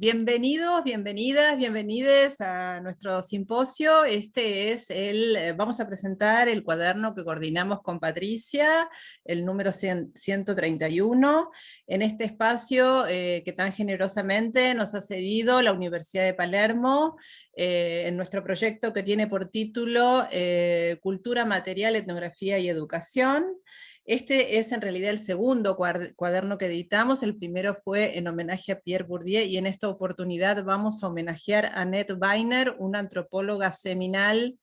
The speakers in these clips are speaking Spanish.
Bienvenidos, bienvenidas, bienvenides a nuestro simposio. Vamos a presentar el cuaderno que coordinamos con Patricia, el número 131, en este espacio que tan generosamente nos ha cedido la Universidad de Palermo, en nuestro proyecto que tiene por título Cultura Material, Etnografía y Educación. Este es en realidad el segundo cuaderno que editamos. El primero fue en homenaje a Pierre Bourdieu, y en esta oportunidad vamos a homenajear a Annette Weiner, una antropóloga seminal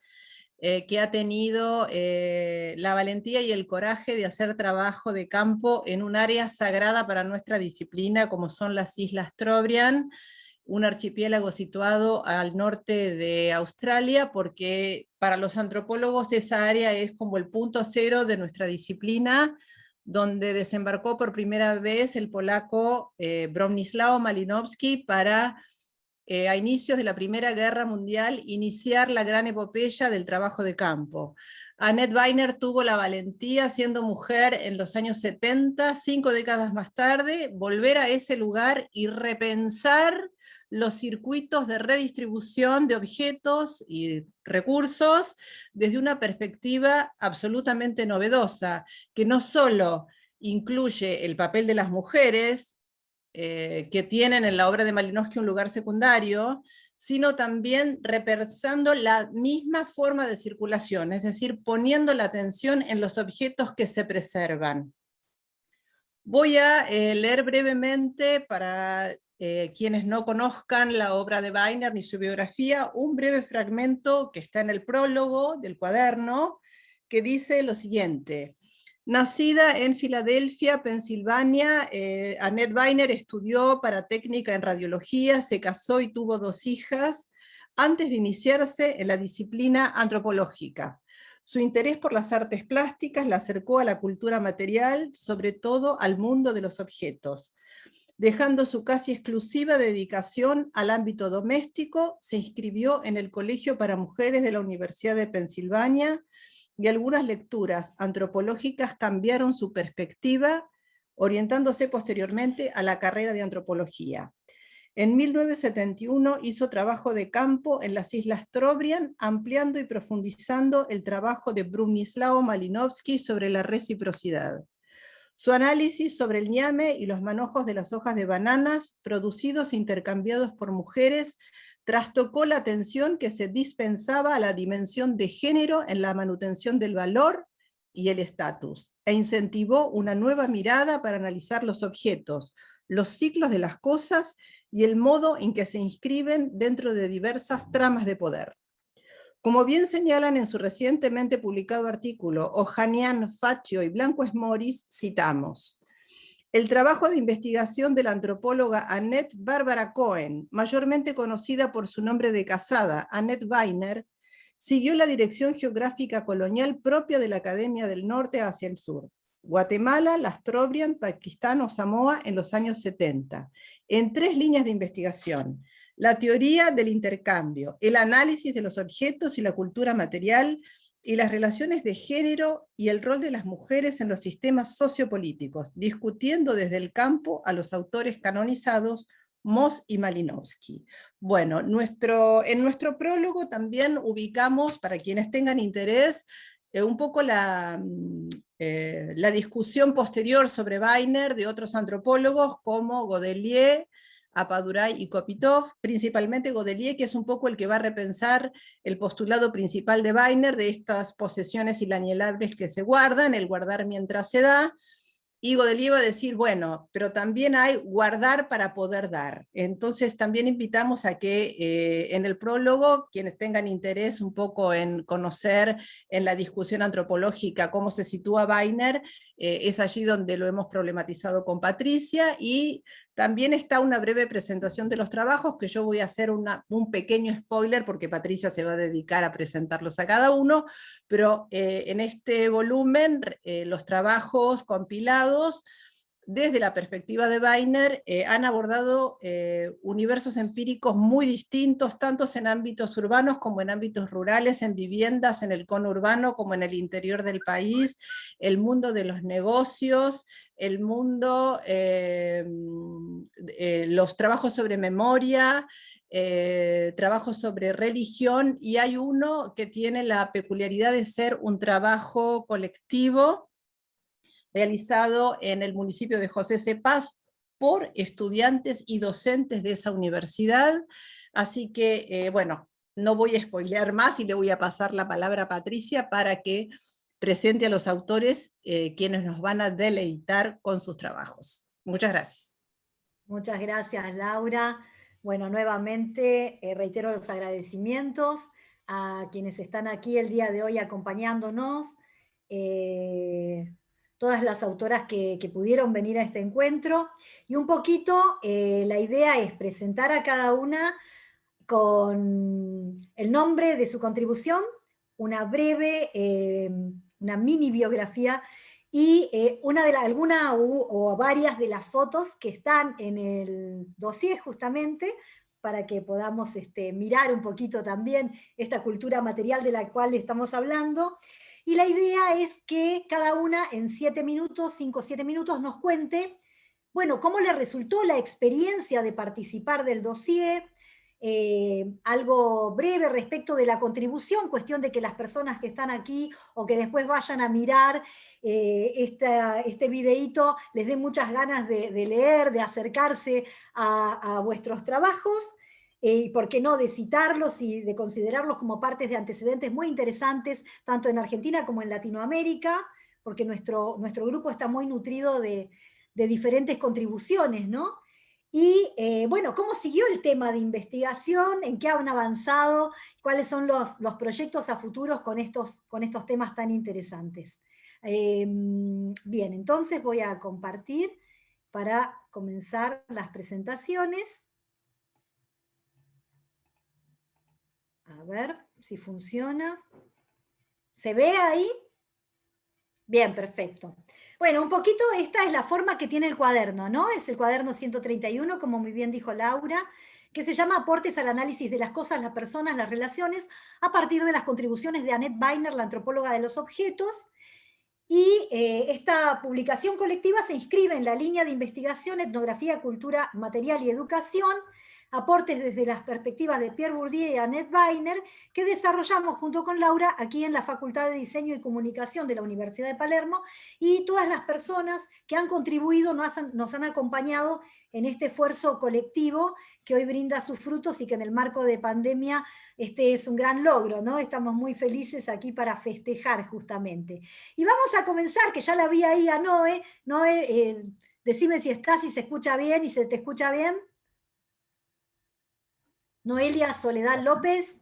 que ha tenido la valentía y el coraje de hacer trabajo de campo en un área sagrada para nuestra disciplina, como son las Islas Trobriand, un archipiélago situado al norte de Australia, porque para los antropólogos esa área es como el punto cero de nuestra disciplina, donde desembarcó por primera vez el polaco Bronisław Malinowski para, a inicios de la Primera Guerra Mundial, iniciar la gran epopeya del trabajo de campo. Annette Weiner tuvo la valentía, siendo mujer en los años 70, 5 décadas más tarde, volver a ese lugar y repensar los circuitos de redistribución de objetos y recursos desde una perspectiva absolutamente novedosa, que no solo incluye el papel de las mujeres, que tienen en la obra de Malinowski un lugar secundario, sino también repensando la misma forma de circulación, es decir, poniendo la atención en los objetos que se preservan. Voy a leer brevemente, para quienes no conozcan la obra de Weiner ni su biografía, un breve fragmento que está en el prólogo del cuaderno, que dice lo siguiente: nacida en Filadelfia, Pensilvania, Annette Weiner estudió para técnica en radiología, se casó y tuvo 2 hijas antes de iniciarse en la disciplina antropológica. Su interés por las artes plásticas la acercó a la cultura material, sobre todo al mundo de los objetos. Dejando su casi exclusiva dedicación al ámbito doméstico, se inscribió en el Colegio para Mujeres de la Universidad de Pensilvania, y algunas lecturas antropológicas cambiaron su perspectiva, orientándose posteriormente a la carrera de antropología. En 1971 hizo trabajo de campo en las Islas Trobriand, ampliando y profundizando el trabajo de Bronisław Malinowski sobre la reciprocidad. Su análisis sobre el ñame y los manojos de las hojas de bananas, producidos e intercambiados por mujeres, trastocó la atención que se dispensaba a la dimensión de género en la manutención del valor y el estatus, e incentivó una nueva mirada para analizar los objetos, los ciclos de las cosas y el modo en que se inscriben dentro de diversas tramas de poder. Como bien señalan en su recientemente publicado artículo Ohanian, Faccio y Blanco Esmoris, citamos: el trabajo de investigación de la antropóloga Annette Barbara Cohen, mayormente conocida por su nombre de casada, Annette Weiner, siguió la dirección geográfica colonial propia de la Academia del Norte hacia el sur. Guatemala, las Trobriand, Pakistán o Samoa en los años 70, en 3 líneas de investigación: la teoría del intercambio, el análisis de los objetos y la cultura material, y las relaciones de género y el rol de las mujeres en los sistemas sociopolíticos, discutiendo desde el campo a los autores canonizados Moss y Malinowski. Bueno, en nuestro prólogo también ubicamos, para quienes tengan interés, un poco la discusión posterior sobre Weiner de otros antropólogos como Godelier, Apadurai y Kopitov, principalmente Godelier, que es un poco el que va a repensar el postulado principal de Weiner de estas posesiones inalienables que se guardan, el guardar mientras se da, y Godelier va a decir, bueno, pero también hay guardar para poder dar. Entonces también invitamos a que en el prólogo, quienes tengan interés un poco en conocer en la discusión antropológica cómo se sitúa Weiner, es allí donde lo hemos problematizado con Patricia, y también está una breve presentación de los trabajos, que yo voy a hacer un pequeño spoiler, porque Patricia se va a dedicar a presentarlos a cada uno, pero en este volumen los trabajos compilados desde la perspectiva de Weiner, han abordado universos empíricos muy distintos, tanto en ámbitos urbanos como en ámbitos rurales, en viviendas, en el conurbano como en el interior del país, el mundo de los negocios, el mundo, los trabajos sobre memoria, trabajos sobre religión, y hay uno que tiene la peculiaridad de ser un trabajo colectivo, realizado en el municipio de José Cepaz por estudiantes y docentes de esa universidad. Así que, bueno, no voy a spoilear más y le voy a pasar la palabra a Patricia para que presente a los autores, quienes nos van a deleitar con sus trabajos. Muchas gracias. Muchas gracias, Laura. Bueno, nuevamente reitero los agradecimientos a quienes están aquí el día de hoy acompañándonos, todas las autoras que pudieron venir a este encuentro, y un poquito la idea es presentar a cada una con el nombre de su contribución, una breve, una mini biografía, y alguna o varias de las fotos que están en el dossier justamente, para que podamos mirar un poquito también esta cultura material de la cual estamos hablando. Y la idea es que cada una en 7 minutos, 5 o 7 minutos, nos cuente, bueno, cómo le resultó la experiencia de participar del dossier, algo breve respecto de la contribución, cuestión de que las personas que están aquí o que después vayan a mirar este videíto les dé muchas ganas de leer, de acercarse a vuestros trabajos, y por qué no, de citarlos y de considerarlos como partes de antecedentes muy interesantes, tanto en Argentina como en Latinoamérica, porque nuestro grupo está muy nutrido de diferentes contribuciones, ¿no? Y bueno, ¿cómo siguió el tema de investigación? ¿En qué han avanzado? ¿Cuáles son los proyectos a futuros con estos temas tan interesantes? Bien, entonces voy a compartir para comenzar las presentaciones. A ver si funciona. ¿Se ve ahí? Bien, perfecto. Bueno, un poquito esta es la forma que tiene el cuaderno, ¿no? Es el cuaderno 131, como muy bien dijo Laura, que se llama Aportes al análisis de las cosas, las personas, las relaciones, a partir de las contribuciones de Annette Weiner, la antropóloga de los objetos. Y esta publicación colectiva se inscribe en la línea de investigación Etnografía, Cultura, Material y Educación, aportes desde las perspectivas de Pierre Bourdieu y Annette Weiner, que desarrollamos junto con Laura aquí en la Facultad de Diseño y Comunicación de la Universidad de Palermo, y todas las personas que han contribuido nos han acompañado en este esfuerzo colectivo que hoy brinda sus frutos y que en el marco de pandemia este es un gran logro, ¿no? Estamos muy felices aquí para festejar justamente. Y vamos a comenzar, que ya la vi ahí a Noé. Noé, decime si está, si se escucha bien y se te escucha bien. Noelia Soledad López.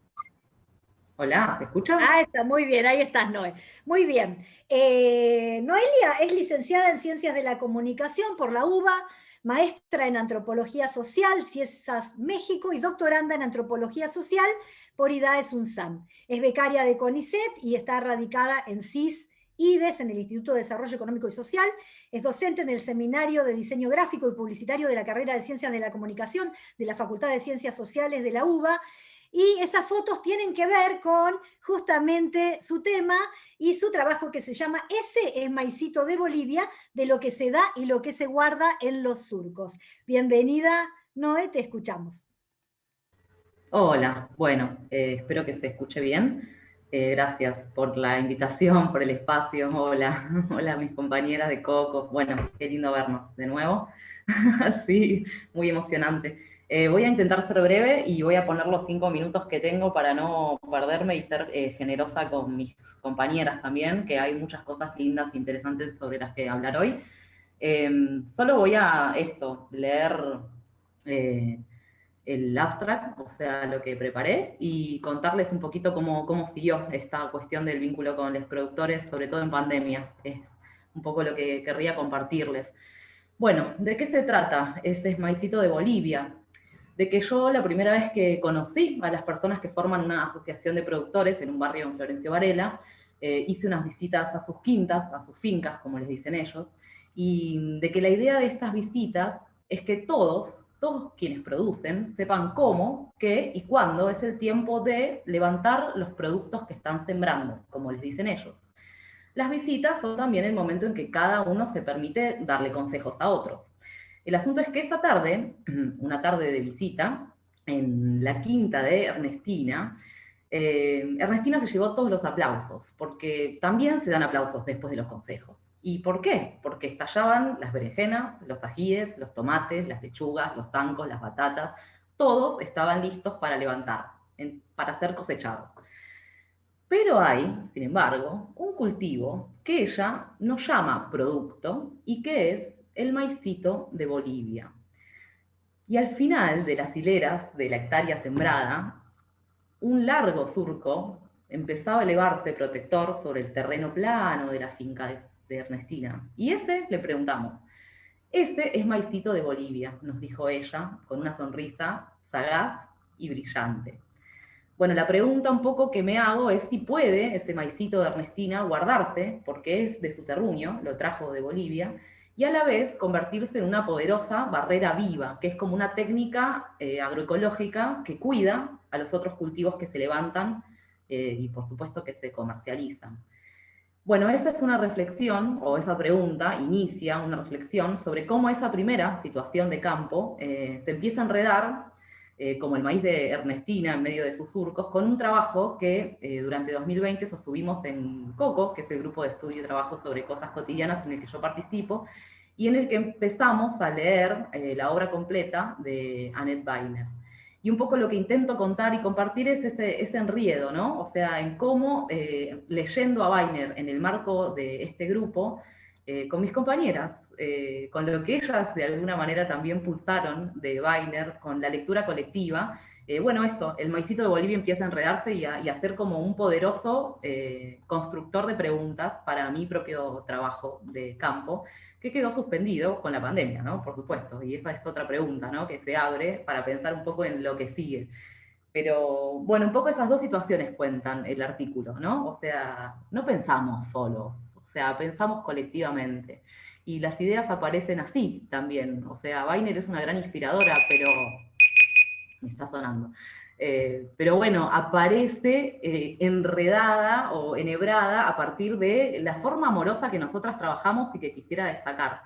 Hola, ¿se escucha? Ah, está muy bien, ahí estás, Noé. Muy bien. Noelia es licenciada en Ciencias de la Comunicación por la UBA, maestra en Antropología Social, CIESAS México, y doctoranda en Antropología Social por IDAES UNSAM. Es becaria de CONICET y está radicada en CIS IDES, en el Instituto de Desarrollo Económico y Social. Es docente en el Seminario de Diseño Gráfico y Publicitario de la carrera de Ciencias de la Comunicación de la Facultad de Ciencias Sociales de la UBA. Y esas fotos tienen que ver con justamente su tema y su trabajo, que se llama Ese es maicito de Bolivia, de lo que se da y lo que se guarda en los surcos. Bienvenida, Noé, te escuchamos. Hola, bueno, espero que se escuche bien. Gracias por la invitación, por el espacio. Hola, hola a mis compañeras de Coco. Bueno, qué lindo vernos de nuevo. Sí, muy emocionante. Voy a intentar ser breve y voy a poner los 5 minutos que tengo para no perderme y ser generosa con mis compañeras también, que hay muchas cosas lindas e interesantes sobre las que hablar hoy. Solo voy a leer el abstract, o sea, lo que preparé, y contarles un poquito cómo siguió esta cuestión del vínculo con los productores, sobre todo en pandemia. Es un poco lo que querría compartirles. Bueno, ¿de qué se trata? Ese es Maicito de Bolivia. De que yo la primera vez que conocí a las personas que forman una asociación de productores en un barrio en Florencio Varela, hice unas visitas a sus quintas, a sus fincas, como les dicen ellos, y de que la idea de estas visitas es que todos quienes producen sepan cómo, qué y cuándo es el tiempo de levantar los productos que están sembrando, como les dicen ellos. Las visitas son también el momento en que cada uno se permite darle consejos a otros. El asunto es que esa tarde, una tarde de visita, en la quinta de Ernestina, Ernestina se llevó todos los aplausos, porque también se dan aplausos después de los consejos. ¿Y por qué? Porque estallaban las berenjenas, los ajíes, los tomates, las lechugas, los zancos, las batatas, todos estaban listos para levantar, para ser cosechados. Pero hay, sin embargo, un cultivo que ella no llama producto y que es el maicito de Bolivia. Y al final de las hileras de la hectárea sembrada, un largo surco empezaba a elevarse protector sobre el terreno plano de la finca de Ernestina. Y ese le preguntamos. Ese es maicito de Bolivia, nos dijo ella, con una sonrisa sagaz y brillante. Bueno, la pregunta un poco que me hago es si puede ese maicito de Ernestina guardarse, porque es de su terruño, lo trajo de Bolivia, y a la vez convertirse en una poderosa barrera viva, que es como una técnica agroecológica que cuida a los otros cultivos que se levantan y por supuesto que se comercializan. Bueno, esa es una reflexión, o esa pregunta inicia una reflexión sobre cómo esa primera situación de campo se empieza a enredar, como el maíz de Ernestina en medio de sus surcos, con un trabajo que durante 2020 sostuvimos en COCO, que es el grupo de estudio y trabajo sobre cosas cotidianas en el que yo participo, y en el que empezamos a leer la obra completa de Annette Weiner. Y un poco lo que intento contar y compartir es ese enriedo, ¿no? O sea, en cómo, leyendo a Weiner en el marco de este grupo, con mis compañeras, con lo que ellas de alguna manera también pulsaron de Weiner, con la lectura colectiva, bueno, el maicito de Bolivia empieza a enredarse y a ser como un poderoso constructor de preguntas para mi propio trabajo de campo, que quedó suspendido con la pandemia, ¿no? Por supuesto, y esa es otra pregunta, ¿no? Que se abre para pensar un poco en lo que sigue. Pero, bueno, un poco esas dos situaciones cuentan el artículo, ¿no? O sea, no pensamos solos, o sea, pensamos colectivamente. Y las ideas aparecen así también. O sea, Weiner es una gran inspiradora, pero me está sonando. Pero bueno, aparece enredada o enhebrada a partir de la forma amorosa que nosotras trabajamos y que quisiera destacar.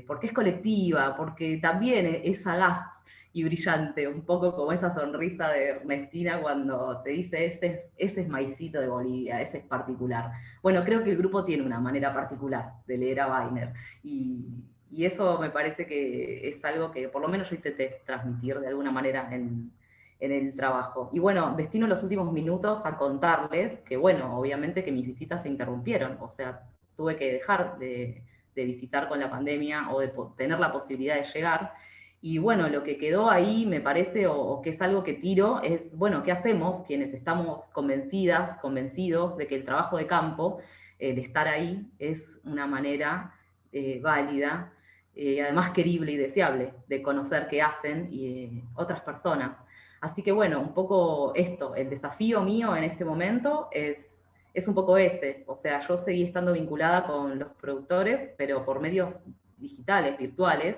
Porque es colectiva, porque también es sagaz y brillante, un poco como esa sonrisa de Ernestina cuando te dice ese es maicito de Bolivia, ese es particular. Bueno, creo que el grupo tiene una manera particular de leer a Weiner y eso me parece que es algo que por lo menos yo intenté transmitir de alguna manera en el trabajo. Y bueno, destino los últimos minutos a contarles que, bueno, obviamente que mis visitas se interrumpieron, o sea, tuve que dejar de visitar con la pandemia o de tener la posibilidad de llegar. Y bueno, lo que quedó ahí me parece, o que es algo que tiro, es, bueno, ¿qué hacemos quienes estamos convencidos de que el trabajo de campo, el estar ahí, es una manera válida, además querible y deseable, de conocer qué hacen otras personas? Así que bueno, un poco esto, el desafío mío en este momento es un poco ese. O sea, yo seguí estando vinculada con los productores, pero por medios digitales, virtuales.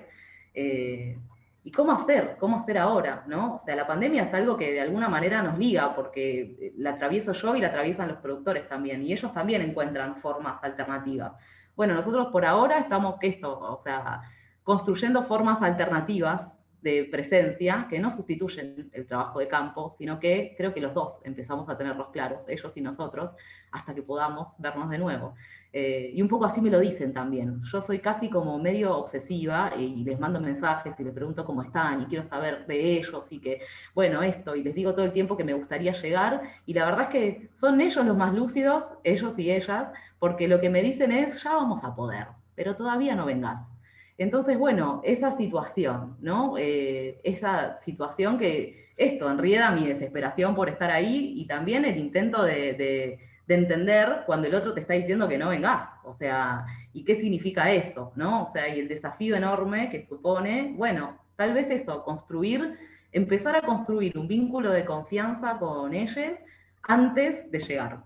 ¿Y cómo hacer ahora? ¿No? O sea, la pandemia es algo que de alguna manera nos liga, porque la atravieso yo y la atraviesan los productores también, y ellos también encuentran formas alternativas. Bueno, nosotros por ahora estamos, o sea, construyendo formas alternativas de presencia que no sustituyen el trabajo de campo, sino que creo que los dos empezamos a tenerlos claros, ellos y nosotros, hasta que podamos vernos de nuevo. Y un poco así me lo dicen también. Yo soy casi como medio obsesiva y les mando mensajes y les pregunto cómo están y quiero saber de ellos y que, bueno, esto, y les digo todo el tiempo que me gustaría llegar, y la verdad es que son ellos los más lúcidos, ellos y ellas, porque lo que me dicen es, ya vamos a poder, pero todavía no vengas. Entonces, bueno, esa situación, ¿no? Esa situación que esto enrieda mi desesperación por estar ahí y también el intento de entender cuando el otro te está diciendo que no vengas, o sea, y qué significa eso, ¿no? O sea, y el desafío enorme que supone, bueno, tal vez eso, empezar a construir un vínculo de confianza con ellos antes de llegar.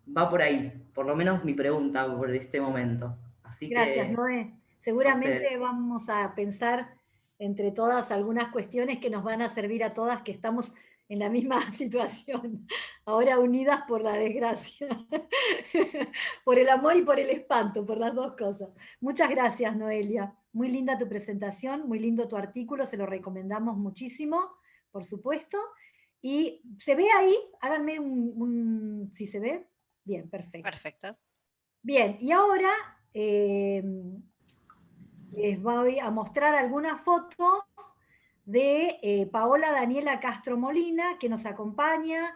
va por ahí, por lo menos mi pregunta por este momento. Así Gracias, que, Noé. a ustedes. Seguramente vamos a pensar entre todas algunas cuestiones que nos van a servir a todas que estamos en la misma situación, ahora unidas por la desgracia, por el amor y por el espanto, por las dos cosas. Muchas gracias, Noelia. Muy linda tu presentación, muy lindo tu artículo, se lo recomendamos muchísimo, por supuesto. Y se ve ahí, háganme si se ve. Bien, perfecto. Perfecto. Bien, y ahora les voy a mostrar algunas fotos de Paola Daniela Castro Molina, que nos acompaña.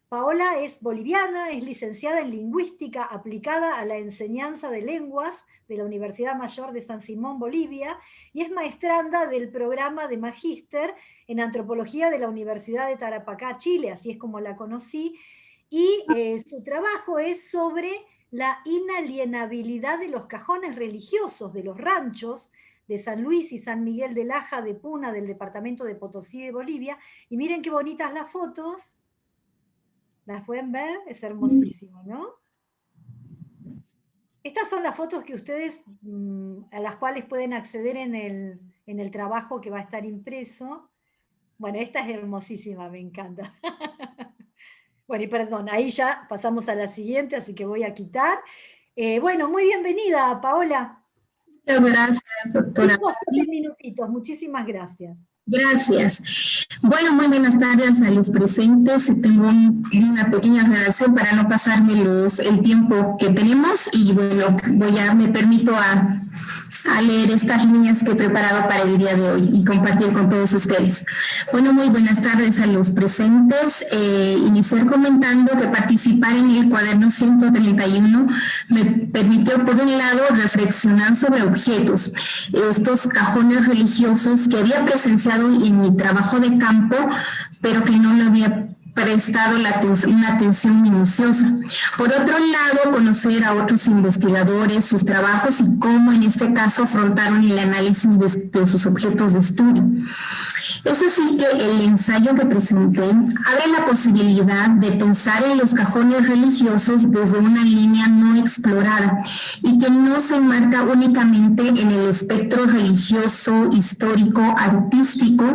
Paola es boliviana, es licenciada en Lingüística aplicada a la enseñanza de lenguas de la Universidad Mayor de San Simón, Bolivia, y es maestranda del programa de Magíster en Antropología de la Universidad de Tarapacá, Chile, así es como la conocí, y su trabajo es sobre la inalienabilidad de los cajones religiosos de los ranchos de San Luis y San Miguel de Laja de Puna, del departamento de Potosí de Bolivia, y miren qué bonitas las fotos. ¿Las pueden ver? Es hermosísimo, ¿no? Estas son las fotos que ustedes, a las cuales pueden acceder en el trabajo que va a estar impreso. Bueno, esta es hermosísima, me encanta. Bueno, y perdón, ahí ya pasamos a la siguiente, así que voy a quitar. Bueno, muy bienvenida, Paola. Muchas gracias, doctora. 10 minutitos, muchísimas gracias. Gracias. Bueno, muy buenas tardes a los presentes. Tengo una pequeña redacción para no pasarme el tiempo que tenemos y bueno, me permito a leer estas líneas que he preparado para el día de hoy y compartir con todos ustedes. Bueno, muy buenas tardes a los presentes. Iniciar comentando que participar en el cuaderno 131 me permitió, por un lado, reflexionar sobre objetos, estos cajones religiosos que había presenciado en mi trabajo de campo, pero que no le había prestado una atención minuciosa. Por otro lado, conocer a otros investigadores, sus trabajos y cómo en este caso afrontaron el análisis de sus objetos de estudio. Es así que el ensayo que presenté abre la posibilidad de pensar en los cajones religiosos desde una línea no explorada y que no se enmarca únicamente en el espectro religioso, histórico, artístico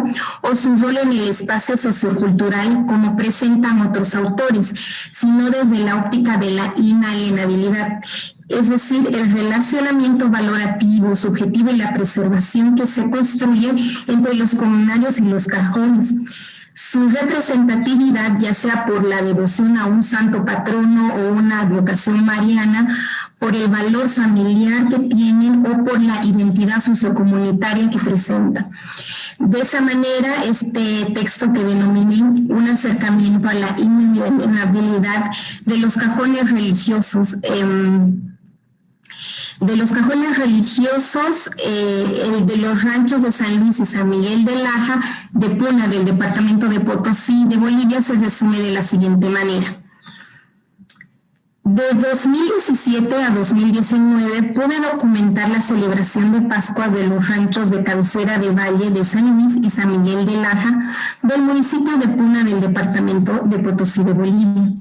o su rol en el espacio sociocultural como presentan otros autores, sino desde la óptica de la inalienabilidad. Es decir, el relacionamiento valorativo, subjetivo y la preservación que se construye entre los comunarios y los cajones. Su representatividad, ya sea por la devoción a un santo patrono o una advocación mariana, por el valor familiar que tienen o por la identidad sociocomunitaria que presenta. De esa manera, este texto que denominé un acercamiento a la inalienabilidad de los cajones religiosos, el de los ranchos de San Luis y San Miguel de Laja, de Puna, del departamento de Potosí, de Bolivia, se resume de la siguiente manera. De 2017 a 2019 pude documentar la celebración de Pascuas de los ranchos de cabecera de Valle de San Luis y San Miguel de Laja del municipio de Puna del departamento de Potosí de Bolivia.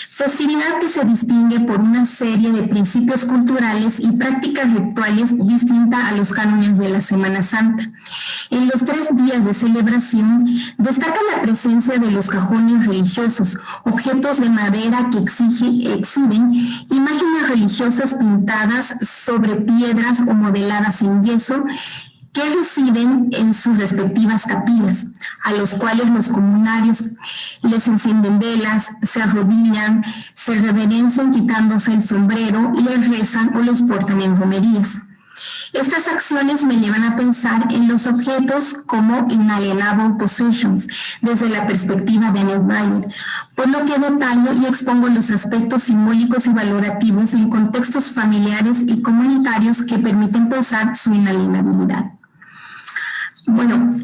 Festividad que se distingue por una serie de principios culturales y prácticas rituales distintas a los cánones de la Semana Santa. En los 3 días de celebración destaca la presencia de los cajones religiosos, objetos de madera que exhiben imágenes religiosas pintadas sobre piedras o modeladas en yeso que residen en sus respectivas capillas, a los cuales los comunarios les encienden velas, se arrodillan, se reverencian quitándose el sombrero, les rezan o los portan en romerías. Estas acciones me llevan a pensar en los objetos como inalienable possessions, desde la perspectiva de Annette Bayer, por lo que detallo y expongo los aspectos simbólicos y valorativos en contextos familiares y comunitarios que permiten pensar su inalienabilidad. Bueno,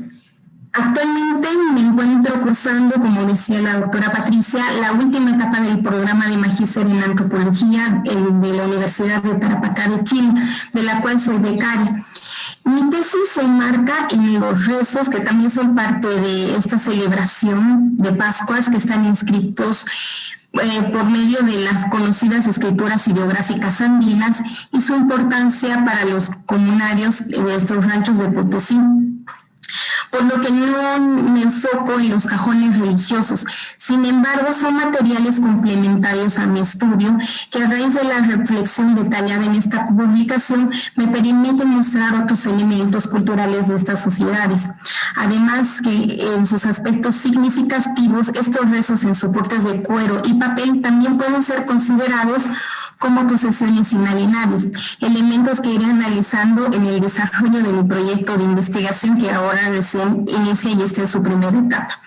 actualmente me encuentro cursando, como decía la doctora Patricia, la última etapa del programa de Magíster en Antropología de la Universidad de Tarapacá de Chile, de la cual soy becaria. Mi tesis se enmarca en los rezos que también son parte de esta celebración de Pascuas, que están inscritos por medio de las conocidas escrituras ideográficas andinas y su importancia para los comunarios de estos ranchos de Potosí. Por lo que no me enfoco en los cajones religiosos. Sin embargo, son materiales complementarios a mi estudio que a raíz de la reflexión detallada en esta publicación me permiten mostrar otros elementos culturales de estas sociedades. Además que en sus aspectos significativos, estos rezos en soportes de cuero y papel también pueden ser considerados como posesiones inalienables, elementos que iré analizando en el desarrollo de mi proyecto de investigación que ahora recién inicia y esta es su primera etapa.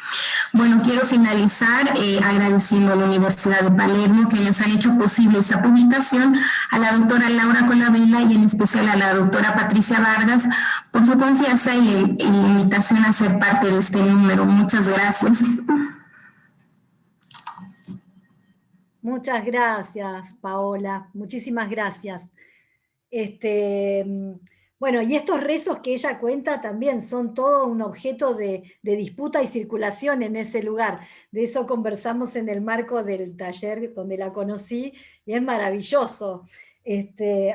Bueno, quiero finalizar agradeciendo a la Universidad de Palermo que les han hecho posible esta publicación, a la doctora Laura Colavela y en especial a la doctora Patricia Vargas por su confianza y la invitación a ser parte de este número. Muchas gracias. Muchas gracias, Paola. Muchísimas gracias. Bueno, y estos rezos que ella cuenta también son todo un objeto de disputa y circulación en ese lugar. De eso conversamos en el marco del taller donde la conocí, y es maravilloso.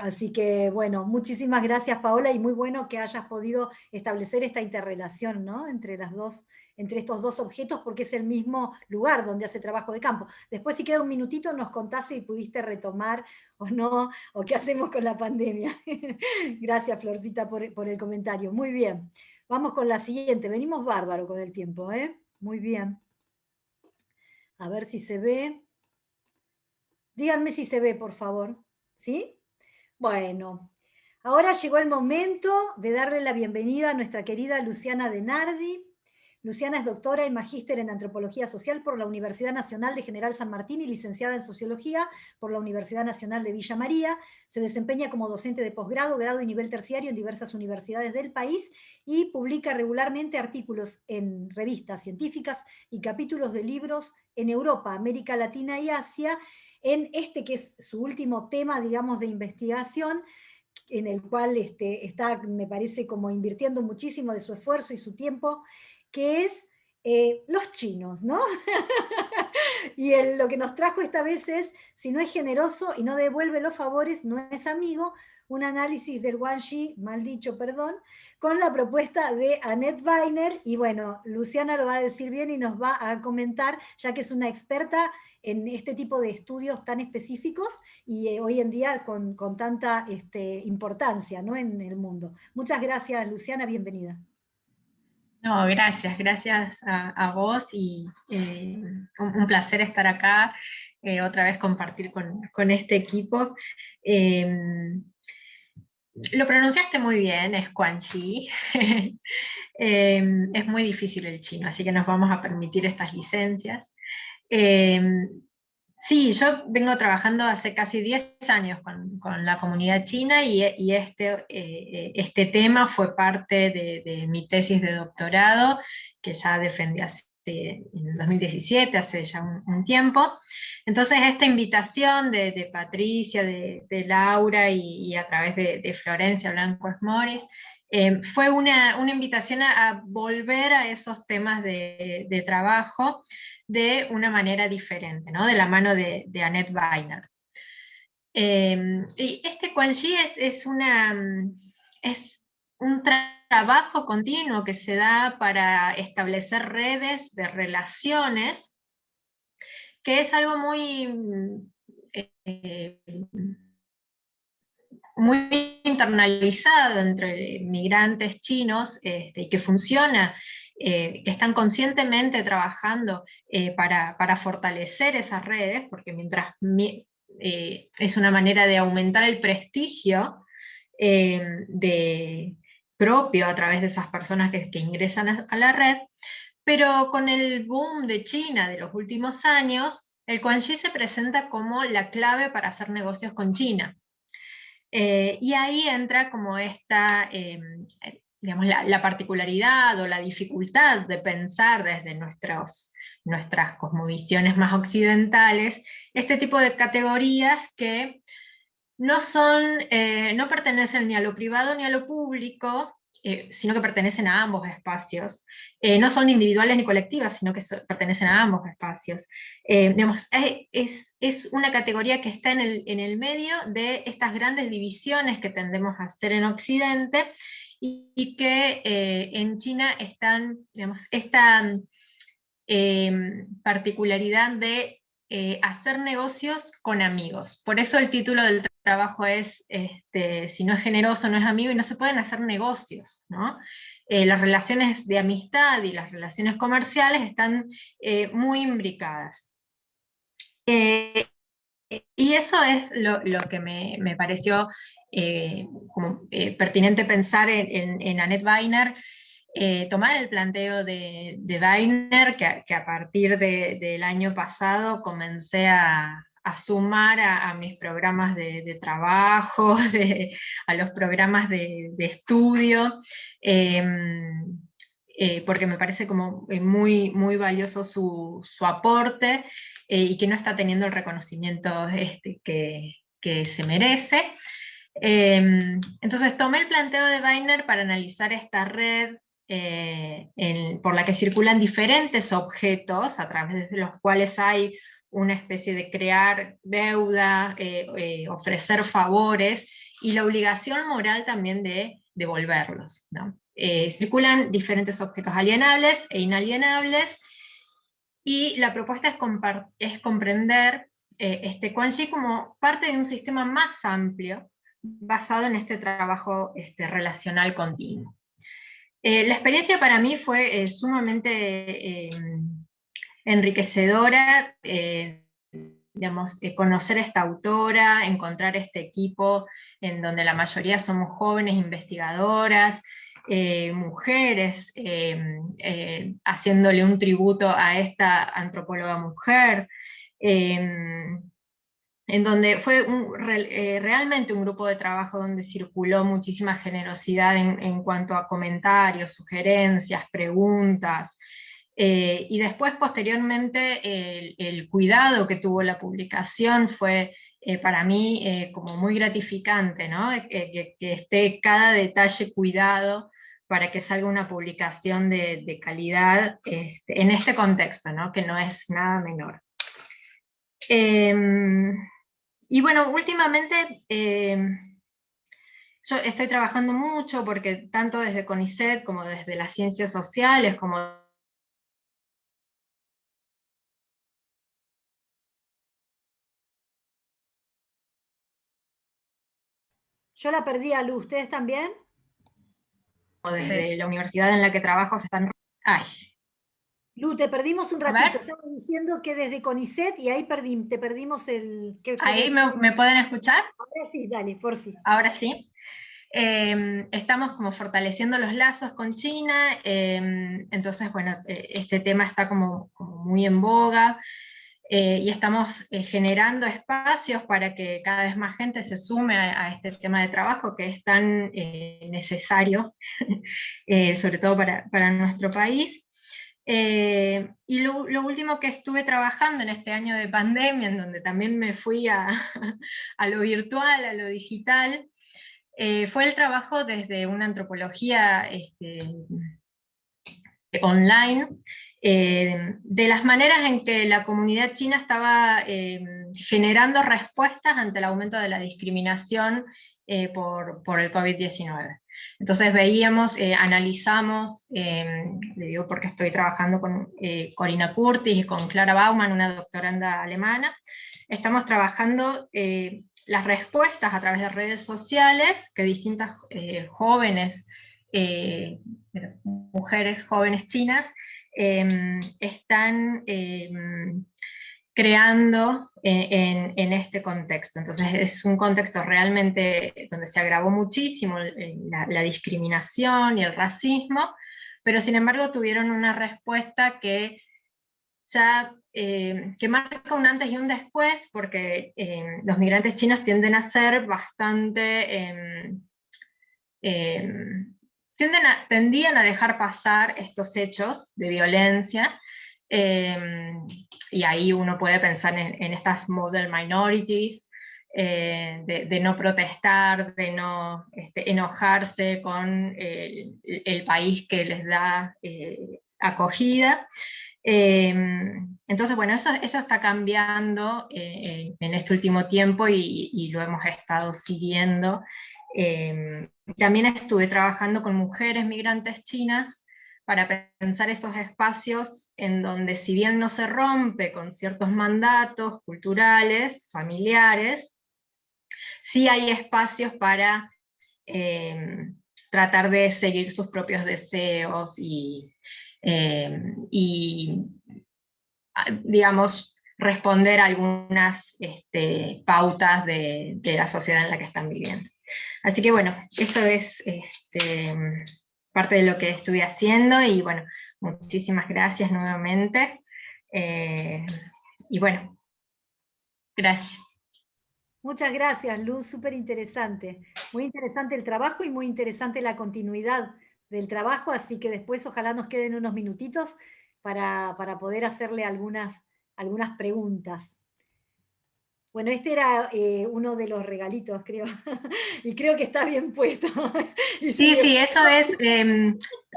Así que, bueno, muchísimas gracias, Paola, y muy bueno que hayas podido establecer esta interrelación, ¿no?, entre estos dos objetos, porque es el mismo lugar donde hace trabajo de campo. Después, si queda un minutito, nos contás si pudiste retomar o no, o qué hacemos con la pandemia. Gracias, Florcita, por el comentario. Muy bien. Vamos con la siguiente. Venimos bárbaro con el tiempo, ¿eh? Muy bien. A ver si se ve. Díganme si se ve, por favor. ¿Sí? Bueno. Ahora llegó el momento de darle la bienvenida a nuestra querida Luciana Denardi. Luciana es doctora y magíster en Antropología Social por la Universidad Nacional de General San Martín y licenciada en Sociología por la Universidad Nacional de Villa María. Se desempeña como docente de posgrado, grado y nivel terciario en diversas universidades del país y publica regularmente artículos en revistas científicas y capítulos de libros en Europa, América Latina y Asia, en que es su último tema, digamos, de investigación, en el cual está, me parece, como invirtiendo muchísimo de su esfuerzo y su tiempo, que es los chinos, ¿no? Y lo que nos trajo esta vez es, si no es generoso y no devuelve los favores, no es amigo, un análisis del Guanxi, mal dicho, perdón, con la propuesta de Annette Weiner, y bueno, Luciana lo va a decir bien y nos va a comentar, ya que es una experta en este tipo de estudios tan específicos, y hoy en día con tanta importancia, ¿no?, en el mundo. Muchas gracias, Luciana, bienvenida. No, gracias a vos y un placer estar acá, otra vez compartir con este equipo. Lo pronunciaste muy bien, es Guanxi. Es muy difícil el chino, así que nos vamos a permitir estas licencias. Sí, yo vengo trabajando hace casi 10 años con la comunidad china y este tema fue parte de mi tesis de doctorado, que ya defendí en 2017, hace ya un tiempo. Entonces esta invitación de Patricia, de Laura y a través de Florencia Blanco Esmoris, fue una invitación a volver a esos temas de trabajo de una manera diferente, ¿no?, de la mano de Annette Weiner. Y Guanxi es un trabajo continuo que se da para establecer redes de relaciones, que es algo muy internalizado entre migrantes chinos, y que funciona, que están conscientemente trabajando para fortalecer esas redes, porque mientras es una manera de aumentar el prestigio propio a través de esas personas que ingresan a la red, pero con el boom de China de los últimos años, el Guanxi se presenta como la clave para hacer negocios con China. Y ahí entra como digamos, la particularidad o la dificultad de pensar desde nuestras cosmovisiones más occidentales, este tipo de categorías que no pertenecen ni a lo privado ni a lo público, sino que pertenecen a ambos espacios. No son individuales ni colectivas, sino que pertenecen a ambos espacios. Digamos, es una categoría que está en el medio de estas grandes divisiones que tendemos a hacer en Occidente, y que en China están, digamos, esta particularidad de hacer negocios con amigos. Por eso el título del trabajo es, si no es generoso, no es amigo, y no se pueden hacer negocios, ¿no? Las relaciones de amistad y las relaciones comerciales están muy imbricadas. Y eso es lo que me pareció como, pertinente pensar en Annette Weiner, tomar el planteo de Weiner, que a partir del año pasado comencé a sumar a mis programas de trabajo, a los programas de estudio, porque me parece como muy, muy valioso su aporte, y que no está teniendo el reconocimiento que se merece. Entonces tomé el planteo de Weiner para analizar esta red por la que circulan diferentes objetos, a través de los cuales hay una especie de crear deuda, ofrecer favores, y la obligación moral también de devolverlos, ¿no? Circulan diferentes objetos alienables e inalienables, y la propuesta es comprender Quan Chi como parte de un sistema más amplio, basado en este trabajo relacional continuo. La experiencia para mí fue sumamente enriquecedora, digamos, conocer a esta autora, encontrar este equipo en donde la mayoría somos jóvenes investigadoras, mujeres, haciéndole un tributo a esta antropóloga mujer, en donde fue realmente un grupo de trabajo donde circuló muchísima generosidad en cuanto a comentarios, sugerencias, preguntas, y después posteriormente el cuidado que tuvo la publicación fue para mí como muy gratificante, ¿no? Que esté cada detalle cuidado para que salga una publicación de calidad en este contexto, ¿no? Que no es nada menor. Y bueno, últimamente yo estoy trabajando mucho, porque tanto desde CONICET como desde las ciencias sociales, como Yo la perdí a Luz, ¿ustedes también? desde la universidad en la que trabajo se están... Ay. Lu, te perdimos un A ratito. ver. Estamos diciendo que desde CONICET, y ahí te perdimos el... ¿Ahí me pueden escuchar? Ahora sí, dale, porfi. Ahora sí. Estamos como fortaleciendo los lazos con China, entonces bueno, este tema está como muy en boga, y estamos generando espacios para que cada vez más gente se sume a este tema de trabajo que es tan necesario, sobre todo para nuestro país. Y lo último que estuve trabajando en este año de pandemia, en donde también me fui a lo virtual, a lo digital, fue el trabajo desde una antropología online, de las maneras en que la comunidad china estaba generando respuestas ante el aumento de la discriminación por el COVID-19. Entonces veíamos, analizamos, le digo porque estoy trabajando con Corina Curtis y con Clara Baumann, una doctoranda alemana. Estamos trabajando las respuestas a través de redes sociales que distintas jóvenes, mujeres jóvenes chinas, están creando en este contexto. Entonces es un contexto realmente donde se agravó muchísimo la discriminación y el racismo, pero sin embargo tuvieron una respuesta que ya que marca un antes y un después, porque los migrantes chinos tienden a ser bastante... tendían a dejar pasar estos hechos de violencia, y ahí uno puede pensar en estas model minorities, de no protestar, de no enojarse con el país que les da acogida. Entonces, bueno, eso está cambiando en este último tiempo y lo hemos estado siguiendo. También estuve trabajando con mujeres migrantes chinas para pensar esos espacios en donde, si bien no se rompe con ciertos mandatos culturales, familiares, sí hay espacios para tratar de seguir sus propios deseos y digamos, responder a algunas pautas de la sociedad en la que están viviendo. Así que bueno, eso es parte de lo que estuve haciendo, y bueno, muchísimas gracias nuevamente. Y bueno, gracias. Muchas gracias, Luz, súper interesante. Muy interesante el trabajo y muy interesante la continuidad del trabajo, así que después ojalá nos queden unos minutitos para poder hacerle algunas preguntas. Bueno, este era uno de los regalitos, creo, y creo que está bien puesto. Sí, eso es,